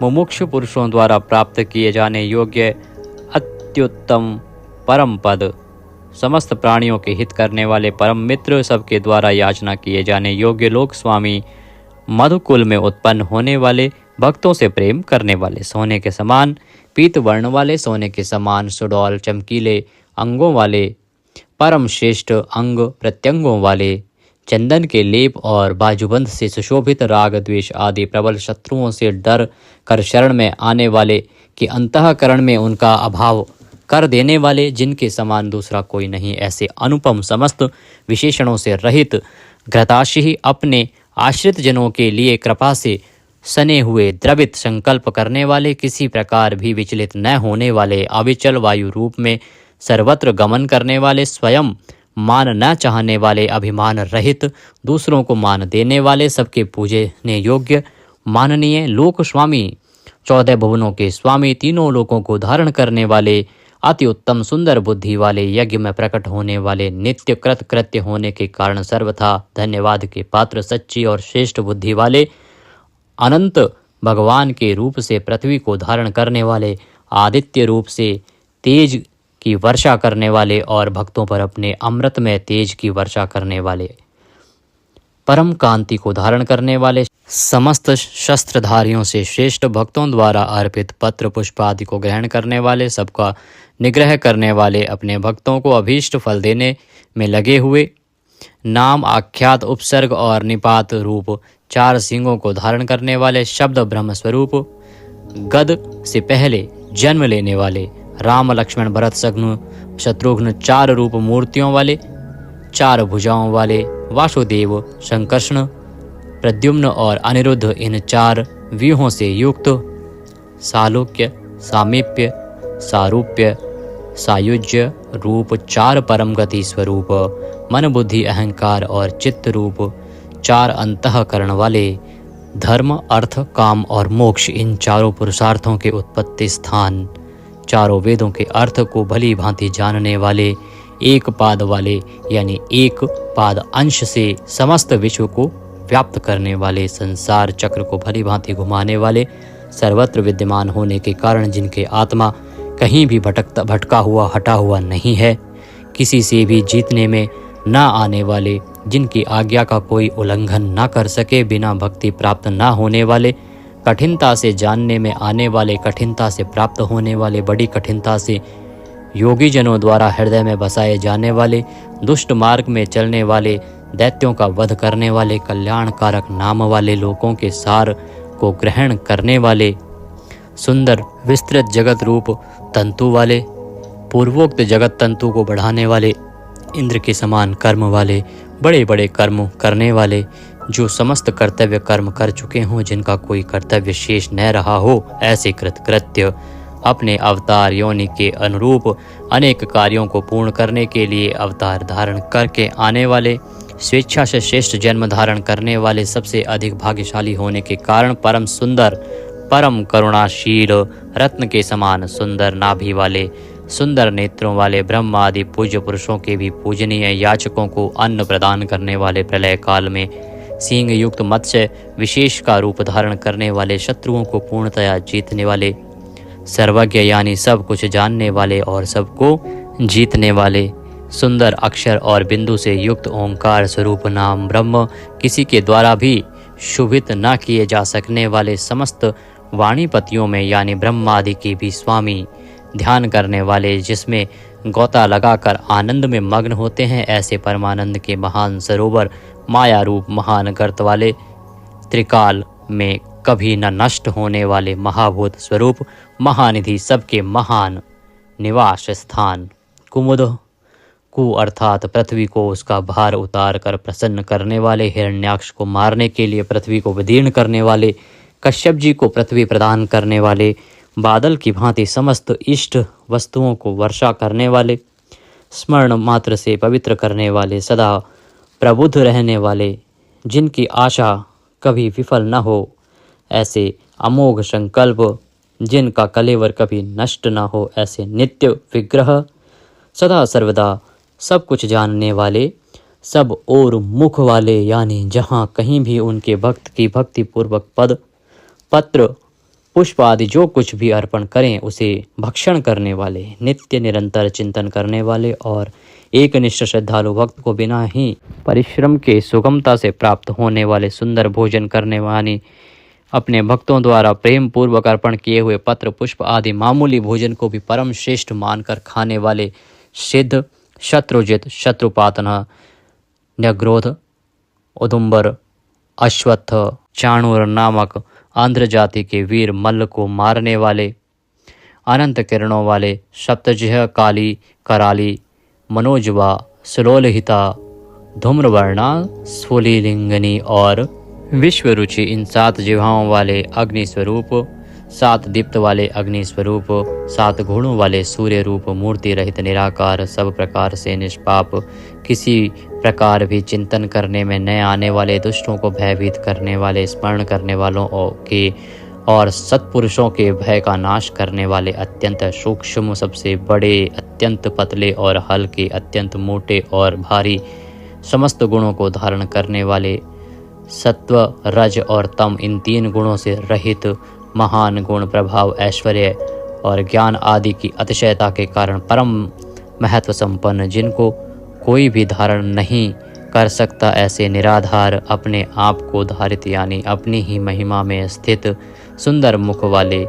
S1: मुमुक्षु पुरुषों द्वारा प्राप्त किए जाने योग्य अत्युत्तम परम पद, समस्त प्राणियों के हित करने वाले परम मित्र, सबके द्वारा याचना किए जाने योग्य लोक स्वामी, मधुकुल में उत्पन्न होने वाले, भक्तों से प्रेम करने वाले, सोने के समान पीत वर्ण वाले, सोने के समान सुडौल चमकीले अंगों वाले, परम श्रेष्ठ अंग प्रत्यंगों वाले, चंदन के लेप और बाजूबंद से सुशोभित, राग द्वेष आदि प्रबल शत्रुओं से डर कर शरण में आने वाले, कि अंतःकरण में उनका अभाव कर देने वाले, जिनके समान दूसरा कोई नहीं, ऐसे अनुपम समस्त विशेषणों से रहित, घृताशी अपने आश्रित जनों के लिए कृपा से सने हुए, द्रवित संकल्प करने वाले, किसी प्रकार भी विचलित न होने वाले, अविचल वायु रूप में सर्वत्र गमन करने वाले, स्वयं मान न चाहने वाले, अभिमान रहित, दूसरों को मान देने वाले, सबके पूजने योग्य माननीय लोक स्वामी, 14 भुवनों के स्वामी, तीनों लोकों को धारण करने वाले, अति उत्तम सुंदर बुद्धि वाले, यज्ञ में प्रकट होने वाले, नित्य कृत कृत्य होने के कारण सर्वथा धन्यवाद के पात्र, सच्ची और श्रेष्ठ बुद्धि वाले, अनंत भगवान के रूप से पृथ्वी को धारण करने वाले, आदित्य रूप से तेज की वर्षा करने वाले और भक्तों पर अपने अमृतमय तेज की वर्षा करने वाले, परम कांति को धारण करने वाले, समस्त शस्त्रधारियों से श्रेष्ठ, भक्तों द्वारा अर्पित पत्र पुष्प आदि को ग्रहण करने वाले, सबका निग्रह करने वाले, अपने भक्तों को अभीष्ट फल देने में लगे हुए, नाम आख्यात उपसर्ग और निपात रूप 4 सिंगों को धारण करने वाले, शब्द ब्रह्म स्वरूप, गद से पहले जन्म लेने वाले, राम लक्ष्मण भरत शत्रुघ्न 4 रूप मूर्तियों वाले, 4 भुजाओं वाले, वासुदेव संकर्षण प्रद्युम्न और अनिरुद्ध, इन 4 व्यूहों से युक्त, सालोक्य, सामीप्य, सारूप्य, सायुज्य रूप 4 परम गति स्वरूप, मन बुद्धि अहंकार और चित्त रूप 4 अंतःकरण वाले, धर्म अर्थ काम और मोक्ष, इन 4 पुरुषार्थों के उत्पत्ति स्थान, 4 वेदों के अर्थ को भली भांति जानने वाले, एक पाद वाले यानी एक पाद अंश से समस्त विश्व को व्याप्त करने वाले, संसार चक्र को भली भांति घुमाने वाले, सर्वत्र विद्यमान होने के कारण जिनके आत्मा कहीं भी भटका हुआ हटा हुआ नहीं है, किसी से भी जीतने में न आने वाले, जिनकी आज्ञा का कोई उल्लंघन न कर सके, बिना भक्ति प्राप्त न होने वाले, कठिनता से जानने में आने वाले, कठिनता से प्राप्त होने वाले, बड़ी कठिनता से योगी जनों द्वारा हृदय में बसाए जाने वाले, दुष्ट मार्ग में चलने वाले, दैत्यों का वध करने वाले, कल्याणकारक नाम वाले, लोकों के सार को ग्रहण करने वाले, सुंदर विस्तृत जगत रूप तंतु वाले, पूर्वोक्त जगत तंतु को बढ़ाने वाले, इंद्र के समान कर्म वाले, बड़े बड़े कर्म करने वाले, जो समस्त कर्तव्य कर्म कर चुके हों, जिनका कोई कर्तव्य शेष न रहा हो, ऐसे कृतकृत्य, अपने अवतार योनि के अनुरूप अनेक कार्यों को पूर्ण करने के लिए अवतार धारण करके आने वाले, स्वेच्छा से श्रेष्ठ जन्म धारण करने वाले, सबसे अधिक भाग्यशाली होने के कारण परम सुंदर, परम करुणाशील, रत्न के समान सुंदर नाभि वाले, सुंदर नेत्रों वाले, ब्रह्म आदि पूज्य पुरुषों के भी पूजनीय, याचकों को अन्न प्रदान करने वाले, प्रलय काल में सिंह युक्त मत्स्य विशेष का रूप धारण करने वाले, शत्रुओं को पूर्णतया जीतने वाले, सर्वज्ञ यानी सब कुछ जानने वाले और सबको जीतने वाले, सुंदर अक्षर और बिंदु से युक्त ओंकार स्वरूप नाम ब्रह्म, किसी के द्वारा भी शुभित न किए जा सकने वाले, समस्त वाणीपतियों में यानी ब्रह्मादि के भी स्वामी, ध्यान करने वाले, जिसमें गोता लगाकर आनंद में मग्न होते हैं, ऐसे परमानंद के महान सरोवर, माया रूप महान गर्त वाले, त्रिकाल में कभी न नष्ट होने वाले महाभूत स्वरूप, महानिधि, सबके महान निवास स्थान, कुमुद कु अर्थात पृथ्वी को उसका भार उतार कर प्रसन्न करने वाले, हिरण्याक्ष को मारने के लिए पृथ्वी को विदीर्ण करने वाले, कश्यप जी को पृथ्वी प्रदान करने वाले, बादल की भांति समस्त इष्ट वस्तुओं को वर्षा करने वाले, स्मरण मात्र से पवित्र करने वाले, सदा प्रबुद्ध रहने वाले, जिनकी आशा कभी विफल न हो, ऐसे अमोघ संकल्प जिनका कलेवर कभी नष्ट न हो, ऐसे नित्य विग्रह, सदा सर्वदा सब कुछ जानने वाले, सब और मुख वाले, यानी जहाँ कहीं भी उनके भक्त की भक्ति पूर्वक पद पत्र पुष्प आदि जो कुछ भी अर्पण करें उसे भक्षण करने वाले, नित्य निरंतर चिंतन करने वाले और एकनिष्ठ श्रद्धालु भक्त को बिना ही परिश्रम के सुगमता से प्राप्त होने वाले सुंदर भोजन करने वाली, अपने भक्तों द्वारा प्रेम पूर्वक अर्पण किए हुए पत्र पुष्प आदि मामूली भोजन को भी परम श्रेष्ठ मानकर खाने वाले, सिद्ध शत्रुजित शत्रुपातन न्यग्रोध उदुम्बर अश्वत्थ चाणूर नामक आंध्र जाति के वीर मल्ल को मारने वाले, अनंत किरणों वाले सप्तजिह काली कराली मनोजवा सुलोलहिता धूम्रवर्णा स्फुलिंगनी और विश्वरुचि, इन 7 जिह्वाओं वाले अग्नि स्वरूप, 7 दीप्त वाले अग्नि स्वरूप, 7 घोड़ों वाले सूर्य रूप, मूर्ति रहित निराकार, सब प्रकार से निष्पाप, किसी प्रकार भी चिंतन करने में न आने वाले, दुष्टों को भयभीत करने वाले, स्मरण करने वालों के और सत्पुरुषों के भय का नाश करने वाले, अत्यंत सूक्ष्म सबसे बड़े, अत्यंत पतले और हल्के, अत्यंत मोटे और भारी, समस्त गुणों को धारण करने वाले, सत्व रज और तम, इन 3 गुणों से रहित, महान गुण प्रभाव ऐश्वर्य और ज्ञान आदि की अतिशयता के कारण परम महत्व संपन्न, जिनको कोई भी धारण नहीं कर सकता, ऐसे निराधार, अपने आप को धारित यानी अपनी ही महिमा में स्थित, सुंदर मुख वाले,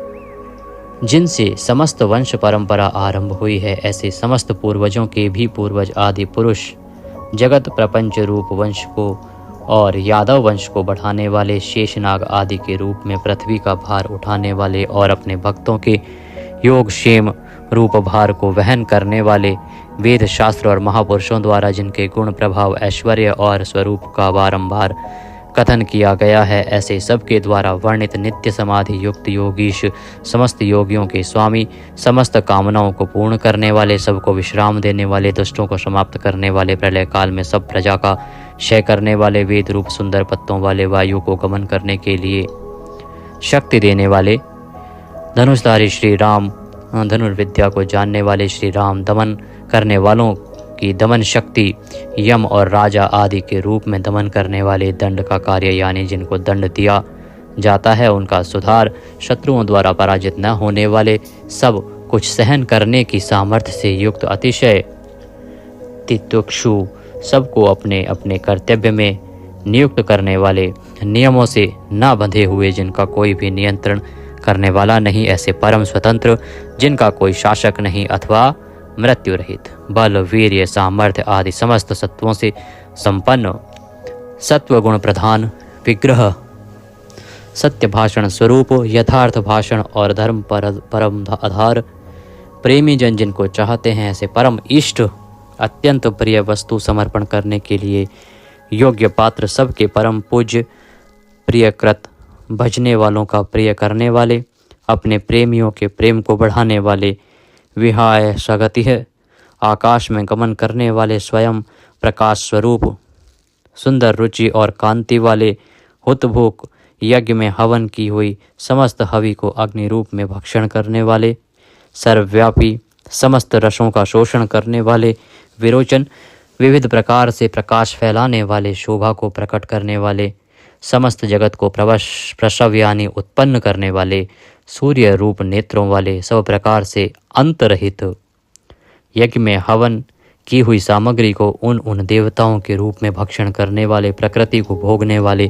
S1: जिनसे समस्त वंश परंपरा आरंभ हुई है, ऐसे समस्त पूर्वजों के भी पूर्वज आदि पुरुष, जगत प्रपंच रूप वंश को और यादव वंश को बढ़ाने वाले, शेषनाग आदि के रूप में पृथ्वी का भार उठाने वाले और अपने भक्तों के योगक्षेम रूप भार को वहन करने वाले, वेद शास्त्र और महापुरुषों द्वारा जिनके गुण प्रभाव ऐश्वर्य और स्वरूप का बारंबार कथन किया गया है, ऐसे सबके द्वारा वर्णित नित्य समाधि युक्त योगीश, समस्त योगियों के स्वामी, समस्त कामनाओं को पूर्ण करने वाले, सबको विश्राम देने वाले, दुष्टों को समाप्त करने वाले, प्रलय काल में सब प्रजा का क्षय करने वाले, वेद रूप सुंदर पत्तों वाले, वायु को गमन करने के लिए शक्ति देने वाले, धनुषधारी श्री राम, धनुर्विद्या को जानने वाले श्री राम, दमन करने वालों की दमन शक्ति, यम और राजा आदि के रूप में दमन करने वाले, दंड का कार्य यानी जिनको दंड दिया जाता है उनका सुधार, शत्रुओं द्वारा पराजित न होने वाले, सब कुछ सहन करने की सामर्थ्य से युक्त, अतिशय तितिक्षु, सबको अपने अपने कर्तव्य में नियुक्त करने वाले, नियमों से न बंधे हुए, जिनका कोई भी नियंत्रण करने वाला नहीं, ऐसे परम स्वतंत्र, जिनका कोई शासक नहीं अथवा मृत्यु रहित, बल वीर्य सामर्थ्य आदि समस्त सत्वों से संपन्न, सत्व गुण प्रधान विग्रह, सत्य भाषण स्वरूप, यथार्थ भाषण और धर्म परम आधार, प्रेमी जन जिनको चाहते हैं, ऐसे परम इष्ट, अत्यंत प्रिय वस्तु समर्पण करने के लिए योग्य पात्र, सबके परम पूज्य, प्रियकृत, भजने वालों का प्रिय करने वाले, अपने प्रेमियों के प्रेम को बढ़ाने वाले, विहाय सगति है, आकाश में गमन करने वाले, स्वयं प्रकाश स्वरूप, सुंदर रुचि और कांति वाले, हुतभुक, यज्ञ में हवन की हुई समस्त हवि को अग्नि रूप में भक्षण करने वाले, सर्वव्यापी, समस्त रसों का शोषण करने वाले, विरोचन, विविध प्रकार से प्रकाश फैलाने वाले, शोभा को प्रकट करने वाले, समस्त जगत को प्रसव यानी उत्पन्न करने वाले, सूर्य रूप नेत्रों वाले, सब प्रकार से अंतरहित, यज्ञ में हवन की हुई सामग्री को उन देवताओं के रूप में भक्षण करने वाले, प्रकृति को भोगने वाले,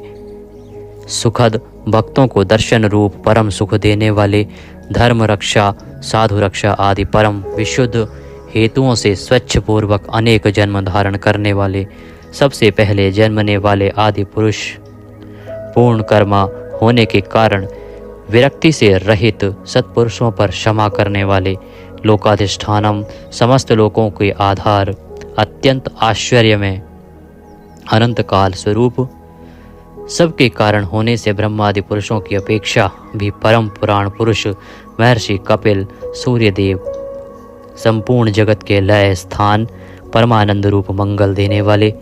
S1: सुखद, भक्तों को दर्शन रूप परम सुख देने वाले, धर्म रक्षा, साधु रक्षा आदि परम विशुद्ध हेतुओं से स्वच्छ पूर्वक अनेक जन्म धारण करने वाले, सबसे पहले जन्मने वाले आदि पुरुष, पूर्ण कर्मा होने के कारण विरक्ति से रहित, सत्पुरुषों पर क्षमा करने वाले, लोकाधिष्ठानम, समस्त लोकों के आधार, अत्यंत आश्चर्य में अनंत काल स्वरूप, सबके कारण होने से ब्रह्मादि पुरुषों की अपेक्षा भी परम पुराण पुरुष, महर्षि कपिल, सूर्यदेव, संपूर्ण जगत के लय स्थान, परमानंद रूप मंगल देने वाले,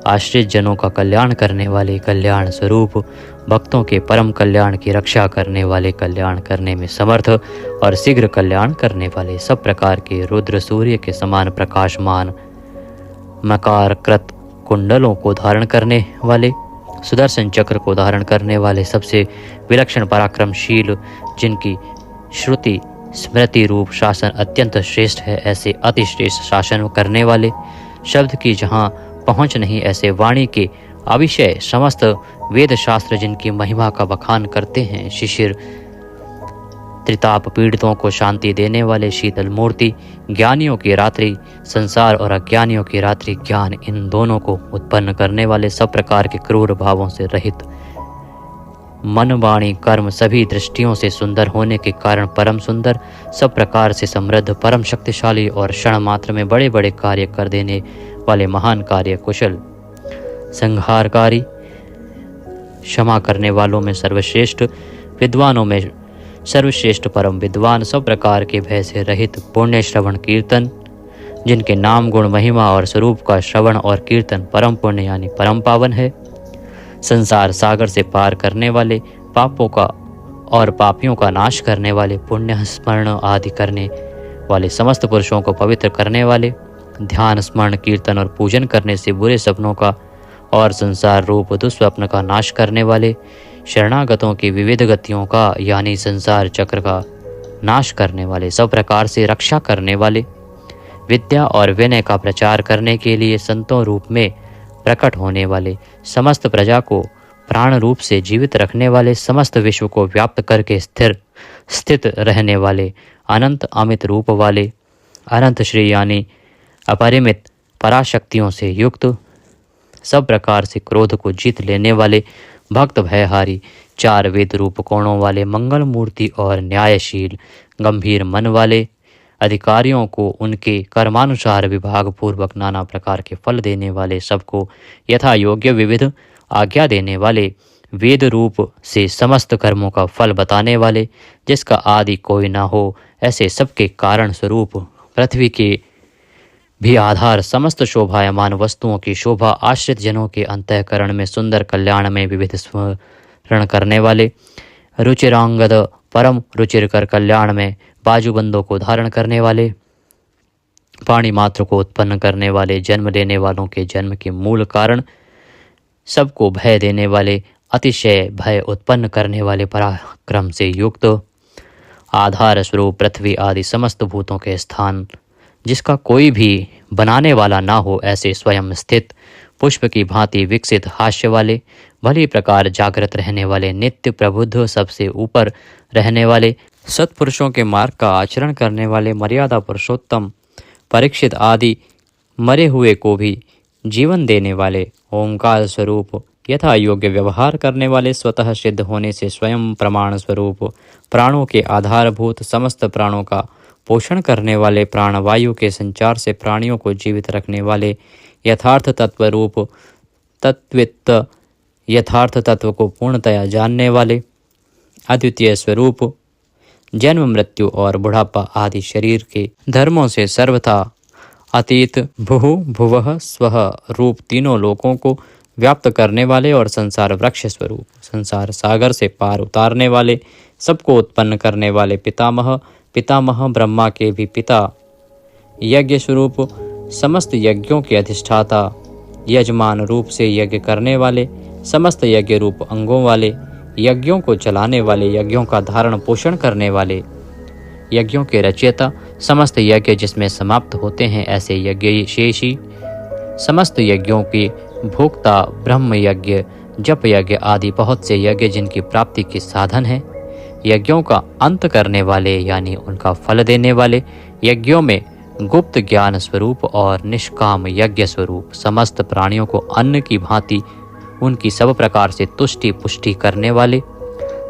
S1: आश्रित जनों का कल्याण करने वाले कल्याण स्वरूप, भक्तों के परम कल्याण की रक्षा करने वाले, कल्याण करने में समर्थ और शीघ्र कल्याण करने वाले, सब प्रकार के रुद्र सूर्य के समान प्रकाशमान मकार कृत कुंडलों को धारण करने वाले, सुदर्शन चक्र को धारण करने वाले, सबसे विलक्षण पराक्रमशील, जिनकी श्रुति स्मृति रूप शासन अत्यंत श्रेष्ठ है, ऐसे अति श्रेष्ठ शासन करने वाले, शब्द की जहाँ पहुँच नहीं ऐसे वाणी के अविषय समस्त वेद शास्त्र जिनकी महिमा का बखान करते हैं, शिशिर त्रिताप पीड़ितों को शांति देने वाले, शीतल मूर्ति, ज्ञानियों की रात्रि संसार और अज्ञानियों की रात्रि ज्ञान, इन दोनों को उत्पन्न करने वाले, सब प्रकार के क्रूर भावों से रहित, मन वाणी कर्म सभी दृष्टियों से सुंदर होने के कारण परम सुंदर, सब प्रकार से समृद्ध, परम शक्तिशाली और क्षण मात्र में बड़े बड़े कार्य कर देने वाले, महान कार्य कुशल, संहारकारी, क्षमा करने वालों में सर्वश्रेष्ठ, विद्वानों में सर्वश्रेष्ठ परम विद्वान, सब प्रकार के भय से रहित, पुण्य श्रवण कीर्तन, जिनके नाम गुण महिमा और स्वरूप का श्रवण और कीर्तन परम पुण्य यानी परम पावन है, संसार सागर से पार करने वाले, पापों का और पापियों का नाश करने वाले, पुण्य स्मरण आदि करने वाले, समस्त पुरुषों को पवित्र करने वाले, ध्यान स्मरण कीर्तन और पूजन करने से बुरे सपनों का और संसार रूप दुस्वप्न का नाश करने वाले, शरणागतों की विविध गतियों का यानी संसार चक्र का नाश करने वाले, सब प्रकार से रक्षा करने वाले, विद्या और विनय का प्रचार करने के लिए संतों रूप में प्रकट होने वाले, समस्त प्रजा को प्राण रूप से जीवित रखने वाले, समस्त विश्व को व्याप्त करके स्थित रहने वाले, अनंत अमित रूप वाले, अनंत श्री यानी अपरिमित पराशक्तियों से युक्त, सब प्रकार से क्रोध को जीत लेने वाले, भक्त भयहारी, चार वेद रूप कोणों वाले, मंगल मूर्ति और न्यायशील, गंभीर मन वाले, अधिकारियों को उनके कर्मानुसार विभाग पूर्वक नाना प्रकार के फल देने वाले, सबको यथा योग्य विविध आज्ञा देने वाले, वेद रूप से समस्त कर्मों का फल बताने वाले, जिसका आदि कोई ना हो, ऐसे सबके कारण स्वरूप, पृथ्वी के भी आधार, समस्त शोभायमान वस्तुओं की शोभा, आश्रित जनों के अंतःकरण में सुंदर, कल्याण में विविध स्मरण करने वाले, रुचिरांगद परम रुचिरकर कल्याण में बाजूबंदों को धारण करने वाले, पाणी मात्र को उत्पन्न करने वाले, जन्म देने वालों के जन्म के मूल कारण, सबको भय देने वाले, अतिशय भय उत्पन्न करने वाले, पराक्रम से युक्त, आधार स्वरूप पृथ्वी आदि समस्त भूतों के स्थान, जिसका कोई भी बनाने वाला ना हो, ऐसे स्वयं स्थित, पुष्प की भांति विकसित, हास्य वाले, भली प्रकार जागृत रहने वाले, नित्य प्रबुद्ध, सबसे ऊपर रहने वाले, सत्पुरुषों के मार्ग का आचरण करने वाले, मर्यादा पुरुषोत्तम, परीक्षित आदि मरे हुए को भी जीवन देने वाले, ओंकार स्वरूप, यथा योग्य व्यवहार करने वाले, स्वतः सिद्ध होने से स्वयं प्रमाण स्वरूप, प्राणों के आधारभूत, समस्त प्राणों का पोषण करने वाले, प्राणवायु के संचार से प्राणियों को जीवित रखने वाले, यथार्थ तत्व रूप, तत्वित, यथार्थ तत्व को पूर्णतया जानने वाले, अद्वितीय स्वरूप, जन्म मृत्यु और बुढ़ापा आदि शरीर के धर्मों से सर्वथा अतीत, भुहु भुवः स्वः रूप तीनों लोकों को व्याप्त करने वाले और संसार वृक्ष स्वरूप, संसार सागर से पार उतारने वाले, सबको उत्पन्न करने वाले, पितामह, पितामह ब्रह्मा के भी पिता, यज्ञ स्वरूप, समस्त यज्ञों के अधिष्ठाता, यजमान रूप से यज्ञ करने वाले, समस्त यज्ञ रूप अंगों वाले, यज्ञों को चलाने वाले, यज्ञों का धारण पोषण करने वाले, यज्ञों के रचयिता, समस्त यज्ञ जिसमें समाप्त होते हैं ऐसे यज्ञ शेषी, समस्त यज्ञों की भोक्ता, ब्रह्म यज्ञ, जप यज्ञ आदि बहुत से यज्ञ जिनकी प्राप्ति के साधन है, यज्ञों का अंत करने वाले यानी उनका फल देने वाले, यज्ञों में गुप्त ज्ञान स्वरूप और निष्काम यज्ञ स्वरूप, समस्त प्राणियों को अन्न की भांति उनकी सब प्रकार से तुष्टि पुष्टि करने वाले,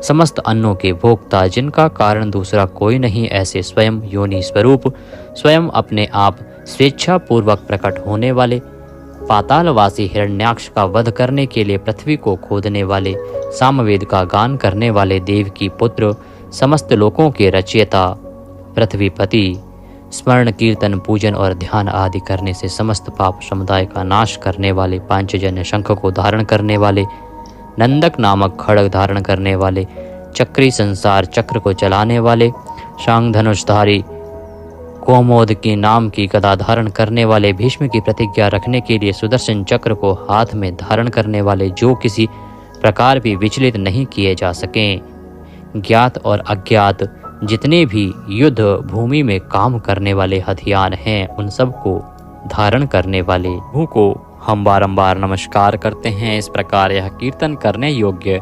S1: समस्त अन्नों के भोक्ता, जिनका कारण दूसरा कोई नहीं, ऐसे स्वयं योनि स्वरूप, स्वयं अपने आप स्वेच्छा पूर्वक प्रकट होने वाले, पातालवासी हिरण्याक्ष का वध करने के लिए पृथ्वी को खोदने वाले, सामवेद का गान करने वाले, देव की पुत्र, समस्त लोकों के रचयिता, पृथ्वीपति, स्मरण, कीर्तन, पूजन और ध्यान आदि करने से समस्त पाप समुदाय का नाश करने वाले, पांचजन्य शंख को धारण करने वाले, नंदक नामक खड्ग धारण करने वाले, चक्री संसार चक्र को चलाने वाले, शांग धनुषधारी, कौमोद के नाम की गदा धारण करने वाले, भीष्म की प्रतिज्ञा रखने के लिए सुदर्शन चक्र को हाथ में धारण करने वाले, जो किसी प्रकार भी विचलित नहीं किए जा सकें, ज्ञात और अज्ञात जितने भी युद्ध भूमि में काम करने वाले हथियार हैं, उन सब को धारण करने वाले प्रभु को हम बारंबार नमस्कार करते हैं। इस प्रकार यह कीर्तन करने योग्य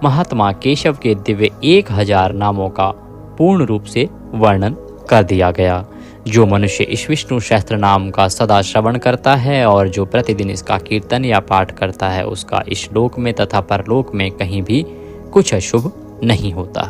S1: महात्मा केशव के दिव्य 1000 नामों का पूर्ण रूप से वर्णन कर दिया गया। जो मनुष्य इस विष्णु सहस्त्र नाम का सदा श्रवण करता है और जो प्रतिदिन इसका कीर्तन या पाठ करता है, उसका इस लोक में तथा परलोक में कहीं भी कुछ अशुभ नहीं होता।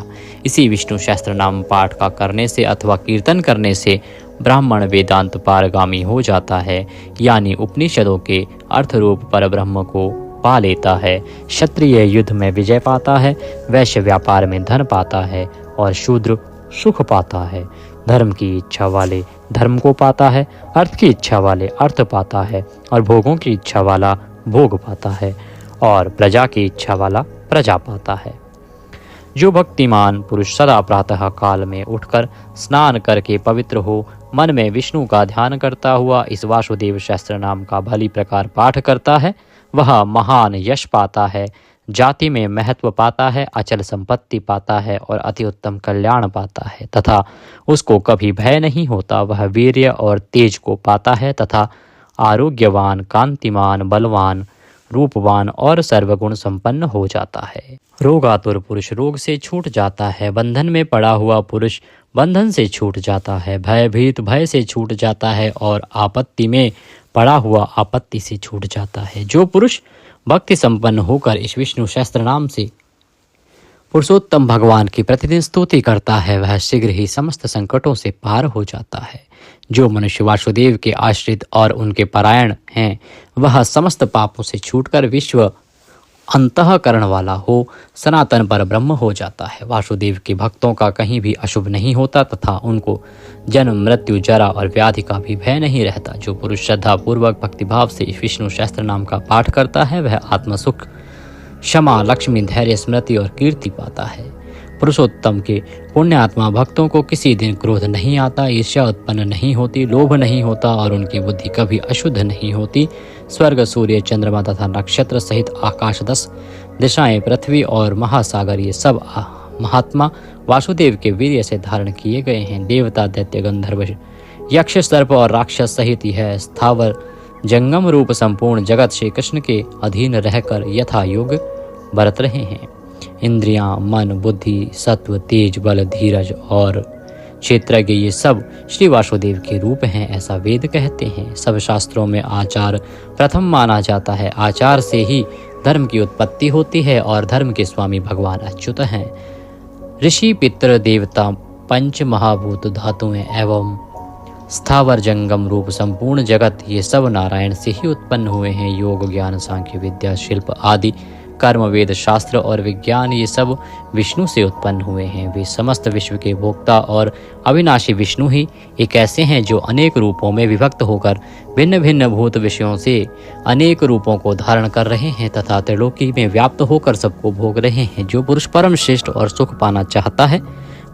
S1: इसी विष्णु सहस्त्र नाम पाठ का करने से अथवा कीर्तन करने से ब्राह्मण वेदांत पारगामी हो जाता है, यानी उपनिषदों के अर्थ रूप पर ब्रह्म को पा लेता है। क्षत्रिय युद्ध में विजय पाता है, वैश्य व्यापार में धन पाता है और शूद्र सुख पाता है। धर्म की इच्छा वाले धर्म को पाता है, अर्थ की इच्छा वाले अर्थ पाता है और भोगों की इच्छा वाला भोग पाता है और प्रजा की इच्छा वाला प्रजा पाता है। जो भक्तिमान पुरुष सदा प्रातः काल में उठकर स्नान करके पवित्र हो, मन में विष्णु का ध्यान करता हुआ इस वासुदेव सहस्त्र नाम का भली प्रकार पाठ करता है, वह महान यश पाता है, जाति में महत्व पाता है, अचल संपत्ति पाता है और अति उत्तम कल्याण पाता है तथा उसको कभी भय नहीं होता। वह वीर्य और तेज को पाता है तथा आरोग्यवान, कांतिमान, बलवान, रूपवान और सर्वगुण संपन्न हो जाता है। रोगातुर पुरुष रोग से छूट जाता है, बंधन में पड़ा हुआ पुरुष बंधन से छूट जाता है, भयभीत भय से छूट जाता है और आपत्ति में पड़ा हुआ आपत्ति से छूट जाता है। जो पुरुष भक्ति संपन्न होकर इस विष्णु सहस्त्र नाम से पुरुषोत्तम भगवान की प्रतिदिन स्तुति करता है, वह शीघ्र ही समस्त संकटों से पार हो जाता है। जो मनुष्य वासुदेव के आश्रित और उनके परायण हैं, वह समस्त पापों से छूटकर विश्व अंतःकरण वाला हो, सनातन पर ब्रह्म हो जाता है। वासुदेव के भक्तों का कहीं भी अशुभ नहीं होता तथा उनको जन्म, मृत्यु, जरा और व्याधि का भी भय नहीं रहता। जो पुरुष श्रद्धा पूर्वक भक्तिभाव से इस विष्णु सहस्त्र नाम का पाठ करता है, वह आत्मसुख, क्षमा, लक्ष्मी, धैर्य, स्मृति और कीर्ति पाता है। पुरुषोत्तम के पुण्यात्मा भक्तों को किसी दिन क्रोध नहीं आता, ईर्ष्या उत्पन्न नहीं होती, लोभ नहीं होता और उनकी बुद्धि कभी अशुद्ध नहीं होती। स्वर्ग, सूर्य, चंद्रमा तथा नक्षत्र सहित आकाश, 10 दिशाएं, पृथ्वी और महासागर, ये सब महात्मा वासुदेव के वीर्य से धारण किए गए हैं। देवता, दैत्य, गंधर्व, यक्ष, सर्प और राक्षस सहित यह स्थावर जंगम रूप संपूर्ण जगत श्री कृष्ण के अधीन रहकर यथा योग बरत रहे हैं। इंद्रियां, मन, बुद्धि, सत्व, तेज, बल, धीरज और क्षेत्रज्ञ, ये सब श्री वासुदेव के रूप हैं, ऐसा वेद कहते हैं। सब शास्त्रों में आचार प्रथम माना जाता है। आचार से ही धर्म की उत्पत्ति होती है और धर्म के स्वामी भगवान अच्युत हैं। ऋषि, पितृ, देवता, पंच महाभूत, धातुएं एवं स्थावर जंगम रूप संपूर्ण जगत, ये सब नारायण से ही उत्पन्न हुए हैं। योग, ज्ञान, सांख्य, विद्या, शिल्प आदि कर्म, वेद, शास्त्र और विज्ञान, ये सब विष्णु से उत्पन्न हुए हैं। वे समस्त विश्व के भोक्ता और अविनाशी विष्णु ही एक ऐसे हैं जो अनेक रूपों में विभक्त होकर भिन्न भिन्न भूत विषयों से अनेक रूपों को धारण कर रहे हैं तथा त्रिलोकी में व्याप्त होकर सबको भोग रहे हैं। जो पुरुष परम श्रेष्ठ और सुख पाना चाहता है,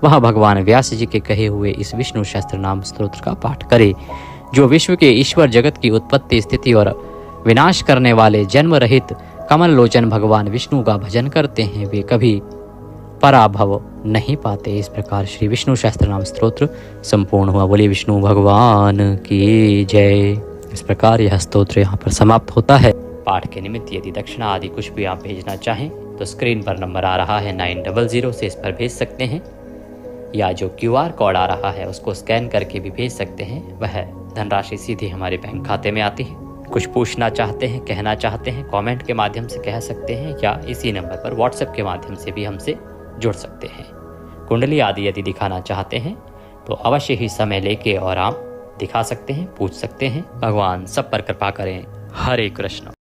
S1: वह भगवान व्यास जी के कहे हुए इस विष्णु सहस्त्र नाम स्तोत्र का पाठ करे। जो विश्व के ईश्वर, जगत की उत्पत्ति, स्थिति और विनाश करने वाले जन्म रहित कमल लोचन भगवान विष्णु का भजन करते हैं, वे कभी पराभव नहीं पाते। इस प्रकार श्री विष्णु सहस्त्र नाम स्तोत्र संपूर्ण हुआ। बोलिए विष्णु भगवान की जय। इस प्रकार यह स्तोत्र यहाँ पर समाप्त होता है। पाठ के निमित्त यदि दक्षिणा आदि कुछ भी आप भेजना चाहें तो स्क्रीन पर नंबर आ रहा है 900 से इस पर भेज सकते हैं, या जो QR कोड आ रहा है उसको स्कैन करके भी भेज सकते हैं। वह धनराशि सीधे हमारे बैंक खाते में आती है। कुछ पूछना चाहते हैं, कहना चाहते हैं, कमेंट के माध्यम से कह सकते हैं या इसी नंबर पर व्हाट्सएप के माध्यम से भी हमसे जुड़ सकते हैं। कुंडली आदि यदि दिखाना चाहते हैं तो अवश्य ही समय लेके और आप दिखा सकते हैं, पूछ सकते हैं। भगवान सब पर कृपा करें। हरे कृष्ण।